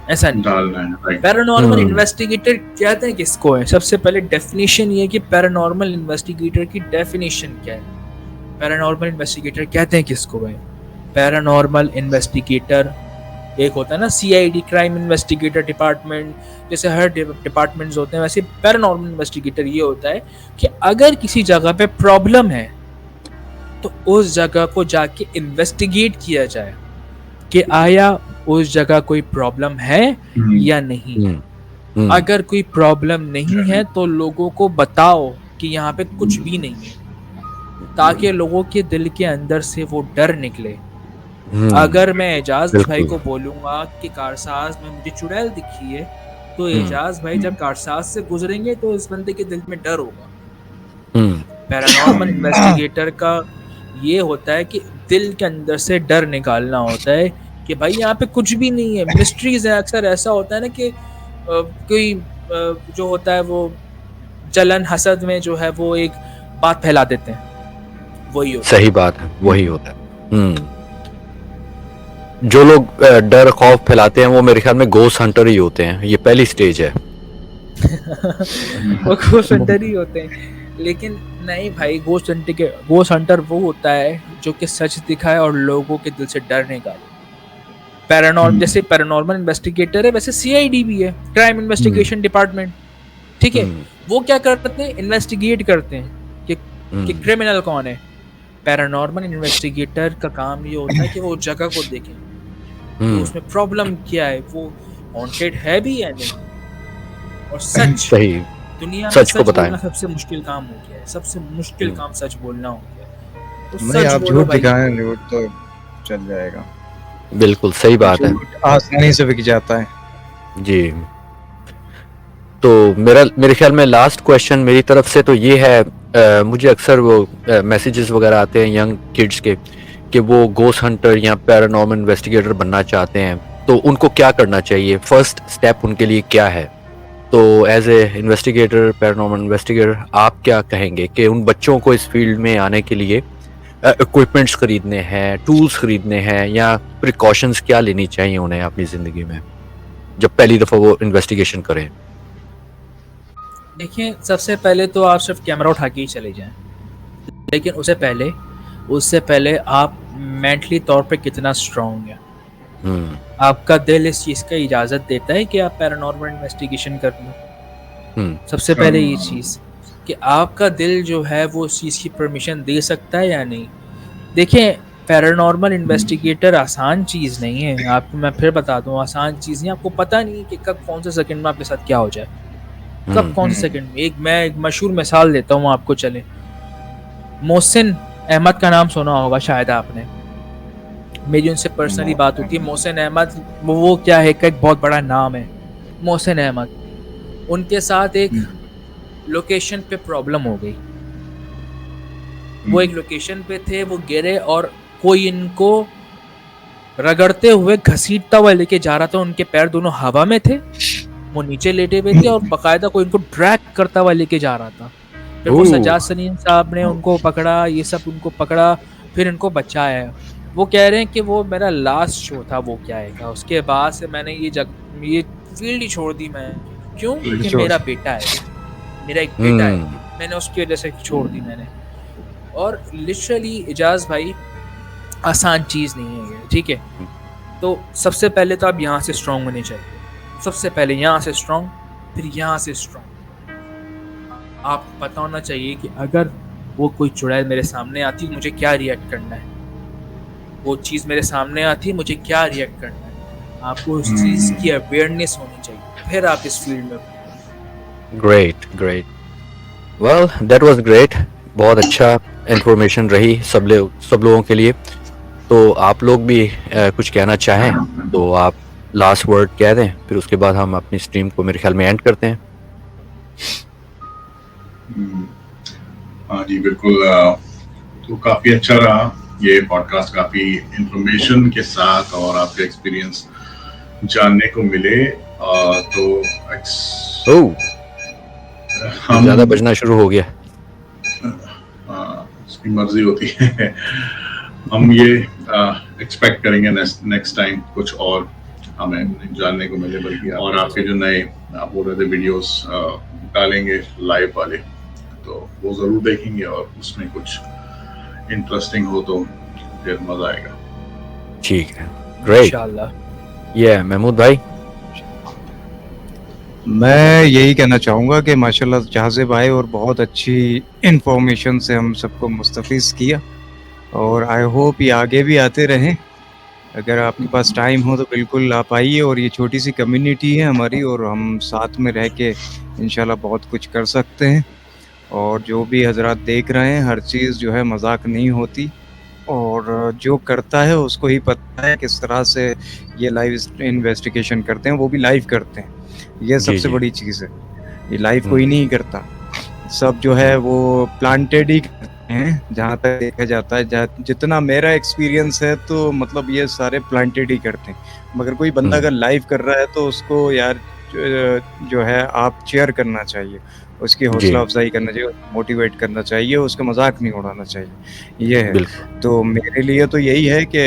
ऐसा नहीं। पैरानॉर्मल इन्वेस्टिगेटर कहते हैं किसको है? सबसे पहले डेफिनेशन ये कि पैरानॉर्मल इन्वेस्टिगेटर की डेफिनेशन क्या है। पैरानॉर्मल इन्वेस्टिगेटर कहते हैं किसको है? पैरानॉर्मल इन्वेस्टिगेटर एक होता है ना सीआईडी, क्राइम इन्वेस्टिगेटर डिपार्टमेंट, जैसे हर डिपार्टमेंट्स होते हैं वैसे पैरानॉर्मल इन्वेस्टिगेटर ये होता है कि अगर किसी जगह पे प्रॉब्लम है तो उस जगह को जाके इन्वेस्टिगेट किया जाए कि आया उस जगह कोई प्रॉब्लम है या नहीं। अगर कोई प्रॉब्लम नहीं है तो लोगों को बताओ कि यहाँ पे कुछ भी नहीं है, ताकि लोगों के दिल के अंदर से वो डर निकले। अगर मैं एजाज भाई को बोलूंगा कि कारसाज में मुझे चुड़ैल दिखी है, तो एजाज भाई जब कारसाज से गुजरेंगे तो इस बंदे के दिल में डर होगा। पैरानॉर्मल इन्वेस्टिगेटर का ये होता है कि दिल के अंदर से डर निकालना होता है कि भाई यहाँ पे कुछ भी नहीं है, मिस्ट्रीज है। अक्सर ऐसा होता है ना कि कोई जो होता है वो जलन हसद में जो है वो एक बात फैला देते हैं, वही होता है। सही बात है, वही होता है। जो लोग डर खौफ फैलाते हैं वो मेरे ख्याल में गोस्ट हंटर ही होते हैं। ये पहली स्टेज है। वो गोस्ट हंटर ही होते हैं, लेकिन नहीं भाई, गोस्ट हंटर वो होता है जो कि सच दिखाए और लोगों के दिल से डर निकाले। पैरानॉर्मल जैसे पैरानॉर्मल इन्वेस्टिगेटर है, वैसे सीआईडी भी है, क्राइम इन्वेस्टिगेशन डिपार्टमेंट, ठीक है। वो क्या करते हैं? इन्वेस्टिगेट करते हैं कि क्रिमिनल कौन है। पैरानॉर्मल इन्वेस्टिगेटर का काम ये होता है कि वो जगह को देखें तो उसमें प्रॉब्लम क्या है, वो हॉन्टेड है भी या नहीं, और सच सही दुनिया में सच को सच बताएं। बोलना सबसे मुश्किल काम हो गया है। सबसे मुश्किल काम सच बोलना हो गया है। तो नहीं, सच आप बोलो झूठ भाई। दिखाएं, झूठ तो चल जाएगा। बिल्कुल सही बात है झूठ आसानी से बिक जाता है जी। तो मेरे ख्याल में लास्ट क्वेश्चन मेरी तरफ से तो ये है, मुझे अक्सर वो मैसेजेस वगैरह आते हैं यंग किड्स के कि वो गोस्ट हंटर या पैरानॉर्मल इन्वेस्टिगेटर बनना चाहते हैं, तो उनको क्या करना चाहिए? फर्स्ट स्टेप उनके लिए क्या है? तो as a investigator, paranormal investigator, आप क्या कहेंगे कि उन बच्चों को इस फील्ड में आने के लिए इक्विपमेंट्स खरीदने हैं, टूल्स खरीदने हैं, या प्रिकॉशंस क्या लेनी चाहिए उन्हें अपनी ज़िंदगी में जब पहली दफ़ा वो इन्वेस्टिगेशन करें? देखिए, सबसे पहले तो आप सिर्फ कैमरा उठा के ही चले जाएं, लेकिन उससे पहले आप मेंटली तौर पे कितना स्ट्रांग है। आपका दिल इस चीज़ का इजाज़त देता है कि आप पैरानॉर्मल इन्वेस्टिगेशन कर लो। सबसे पहले ये चीज़ कि आपका दिल जो है वो उस चीज़ की परमिशन दे सकता है या नहीं। देखिए, पैरानॉर्मल इन्वेस्टिगेटर आसान चीज़ नहीं है। आपको मैं फिर बता दूं, आसान चीज़ नहीं। आपको पता नहीं कि कब कौन से सेकंड में आपके साथ क्या हो जाए, कब कौन से सेकंड में। मैं एक मशहूर मिसाल देता हूँ आपको, चले। मोहसिन अहमद का नाम सुना होगा शायद आपने, मेरी उनसे पर्सनली बात होती है। मोहसिन अहमद वो क्या है, एक बहुत बड़ा नाम है मोहसिन अहमद। उनके साथ एक लोकेशन पे प्रॉब्लम हो गई। वो एक लोकेशन पे थे, वो गिरे और कोई इनको रगड़ते हुए घसीटता हुआ लेके जा रहा था। उनके पैर दोनों हवा में थे, वो नीचे लेटे हुए थे और बाकायदा कोई इनको ड्रैग करता हुआ लेके जा रहा था। फिर वो सज्जाद सलीम साहब ने उनको पकड़ा, ये सब उनको पकड़ा, फिर इनको बचाया। वो कह रहे हैं कि वो मेरा लास्ट शो था वो क्या है, उसके बाद से मैंने ये फील्ड ही छोड़ दी। मैं क्यों? क्योंकि मेरा बेटा है, मेरा एक बेटा है, मैंने उसकी वजह से छोड़ दी मैंने। और लिटरली इजाज़ भाई, आसान चीज़ नहीं है ये, ठीक है। तो सबसे पहले तो आप यहाँ से स्ट्रॉन्ग होने चाहिए। सबसे पहले यहाँ से स्ट्रॉन्ग, फिर यहाँ से स्ट्रॉन्ग। आपको पता होना चाहिए कि अगर वो कोई चुड़ैल मेरे सामने आती है मुझे क्या रिएक्ट करना है, वो चीज़ मेरे सामने आती है मुझे क्या रिएक्ट करना है। आपको उस चीज़ की अवेयरनेस होनी चाहिए, फिर आप इस फील्ड में। Great great, well that was great, बहुत अच्छा इंफॉर्मेशन रही सब लोगों के लिए। तो आप लोग भी कुछ कहना चाहें तो आप लास्ट वर्ड कह दें, फिर उसके बाद हम अपनी स्ट्रीम को मेरे ख्याल में एंड करते हैं। हाँ जी बिल्कुल, तो काफ़ी अच्छा रहा ये पॉडकास्ट, काफ़ी इंफॉर्मेशन के साथ और आपके एक्सपीरियंस जानने को मिले। तो हम ज़्यादा बजना शुरू हो गया, उसकी मर्जी होती है। हम ये एक्सपेक्ट करेंगे नेक्स्ट टाइम कुछ और हमें जानने को मिले, बल्कि और आपके जो नए आप बोल रहे थे वीडियोस डालेंगे लाइव वाले, तो वो ज़रूर देखेंगे और उसमें कुछ इंटरेस्टिंग हो तो फिर मज़ा आएगा। ठीक है, ग्रेट। इंशाल्लाह। ये महमूद भाई, मैं यही कहना चाहूँगा कि माशाल्लाह जाज़िब आए और बहुत अच्छी इन्फॉर्मेशन से हम सबको मुस्तफ़ीज़ किया, और आई होप ये आगे भी आते रहें। अगर आपके पास टाइम हो तो बिल्कुल आप आइए, और ये छोटी सी कम्युनिटी है हमारी और हम साथ में रह के इंशाल्लाह बहुत कुछ कर सकते हैं। और जो भी हजरात देख रहे हैं, हर चीज़ जो है मजाक नहीं होती, और जो करता है उसको ही पता है किस तरह से ये लाइव इन्वेस्टिगेशन करते हैं, वो भी लाइव करते हैं। ये जी, सबसे जी। बड़ी चीज़ है, ये लाइव कोई नहीं करता, सब जो है वो प्लांटेड ही करते हैं जहाँ तक देखा जाता है। जितना मेरा एक्सपीरियंस है तो मतलब ये सारे प्लांटेड ही करते हैं। मगर कोई बंदा अगर लाइव कर रहा है तो उसको यार जो है आप चेयर करना चाहिए, उसकी हौसला अफजाई करना चाहिए, मोटिवेट करना चाहिए, उसका मजाक नहीं उड़ाना चाहिए। ये है। तो मेरे लिए तो यही है कि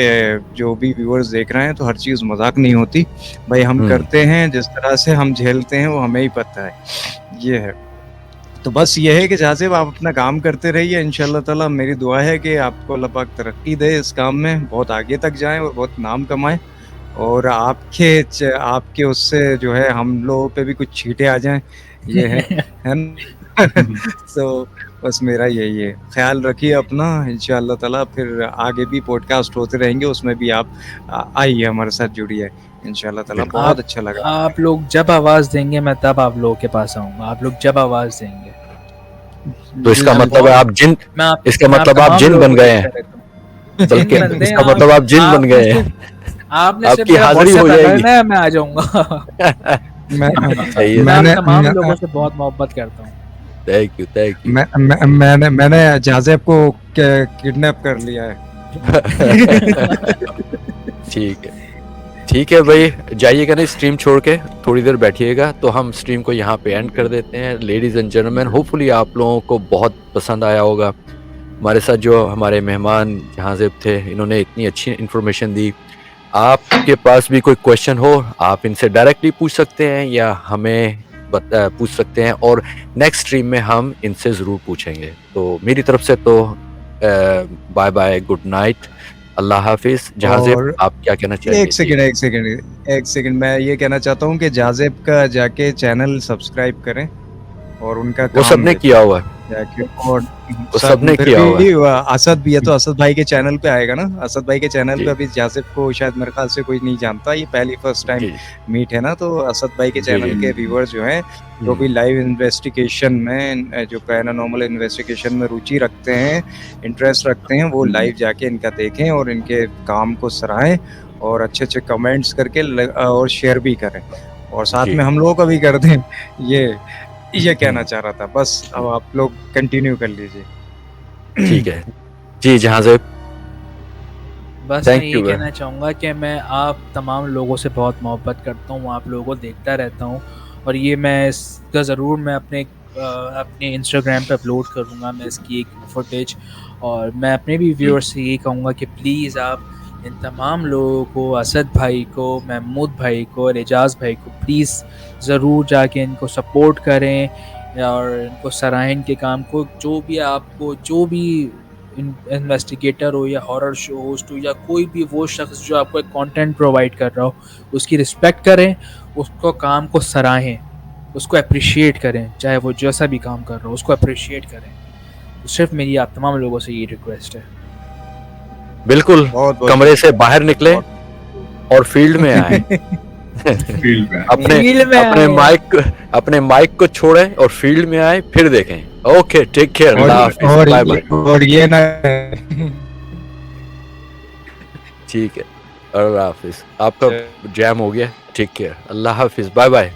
जो भी व्यूअर्स देख रहे हैं तो हर चीज़ मजाक नहीं होती भाई, हम करते हैं, जिस तरह से हम झेलते हैं वो हमें ही पता है। ये है। तो बस ये है कि जाज़िब आप अपना काम करते रहिए, इंशाल्लाह ताला मेरी दुआ है कि आपको अल्लाह पाक तरक्की दे इस काम में, बहुत आगे तक जाएं और बहुत नाम कमाएं, और आपके उससे जो है हम लोगों पे भी कुछ छींटे आ जाएं। ये है ना? तो बस मेरा यही है। ख्याल रखिए अपना, इंशाल्लाह ताला फिर आगे भी पॉडकास्ट होते रहेंगे, उसमें भी आप आइए हमारे साथ जुड़िए इंशाल्लाह ताला। बहुत अच्छा लगा। आप लोग जब आवाज़ देंगे मैं तब आप लोगों के पास आऊँगा, आप लोग जब आवाज़ देंगे। तो इसका मतलब है आप जिन, इसका मतलब आप जिन बन गए हैं, बल्कि इसका मतलब आप जिन बन गए हैं। आपने आपकी हाजिरी हो जाएगी, मैं आ जाऊंगा। मैं तमाम लोगों से बहुत मोहब्बत करता हूँ। Thank you. मैंने जाज़िब को किडनैप कर लिया है। ठीक है भाई, जाइएगा नहीं स्ट्रीम छोड़ के, थोड़ी देर बैठिएगा। तो हम स्ट्रीम को यहाँ पे एंड कर देते हैं। लेडीज़ एंड जेंटलमैन, होपफुली आप लोगों को बहुत पसंद आया होगा। हमारे साथ जो हमारे मेहमान जाज़िब थे, इन्होंने इतनी अच्छी इन्फॉर्मेशन दी। आपके पास भी कोई क्वेश्चन हो आप इनसे डायरेक्टली पूछ सकते हैं या हमें पूछ सकते हैं, और नेक्स्ट स्ट्रीम में हम इनसे ज़रूर पूछेंगे। तो मेरी तरफ से तो बाय बाय, गुड नाइट, अल्लाह हाफिज। जाज़िब आप क्या कहना चाहिए? एक सेकंड मैं ये कहना चाहता हूँ कि जाज़िब का जाके चैनल सब्सक्राइब करें, और उनका वो सबने किया हुआ है, और सबने किया हुआ है। असद भी है तो असद भाई के चैनल पे आएगा ना। असद भाई के चैनल पे अभी जाज़िब को शायद मेरे ख्याल से कोई नहीं जानता, ये फर्स्ट टाइम मीट है ना। तो असद भाई के चैनल के व्यूअर्स जो हैं, जो भी लाइव इन्वेस्टिगेशन में, जो पैरानॉर्मल इन्वेस्टिगेशन में रुचि रखते हैं, इंटरेस्ट रखते हैं, वो लाइव जाके इनका देखें और इनके काम को सराहें, और अच्छे कमेंट्स करके और शेयर भी करें, और साथ में हम लोगों का भी कर दें। ये कहना चाह रहा था बस। अब आप लोग कंटिन्यू कर लीजिए। ठीक है जी जाज़िब। बस मैं ये कहना चाहूँगा कि मैं आप तमाम लोगों से बहुत मोहब्बत करता हूँ, आप लोगों को देखता रहता हूँ, और ये मैं इसका ज़रूर मैं अपने इंस्टाग्राम पे अपलोड करूँगा मैं इसकी एक फुटेज। और मैं अपने भी व्यूअर्स से ये कहूँगा कि प्लीज़ आप इन तमाम लोगों को, असद भाई को, महमूद भाई को और एजाज़ भाई को प्लीज़ ज़रूर जाके इनको सपोर्ट करें और इनको सराहें इनके काम को। जो भी आपको, जो भी इन्वेस्टिगेटर हो या हॉरर शो होस्ट हो या कोई भी वो शख्स जो आपको एक कंटेंट प्रोवाइड कर रहा हो, उसकी रिस्पेक्ट करें, उसको काम को सराहें, उसको अप्रिशिएट करें, चाहे वो जैसा भी काम कर रहा हो उसको अप्रिशिएट करें। तो सिर्फ मेरी आप तमाम लोगों से ये रिक्वेस्ट है। बिल्कुल बहुत बहुत कमरे से बाहर निकले और फील्ड में आए। फील्ड में अपने फील्ड में अपने माइक को छोड़ें और फील्ड में आए, फिर देखें। ओके, टेक केयर, अल्लाह हाफिज, बाय बाय। और ये ना ठीक है, अल्लाह हाफिज। आपका जैम हो गया, टेक केयर, अल्लाह हाफिज, बाय बाय।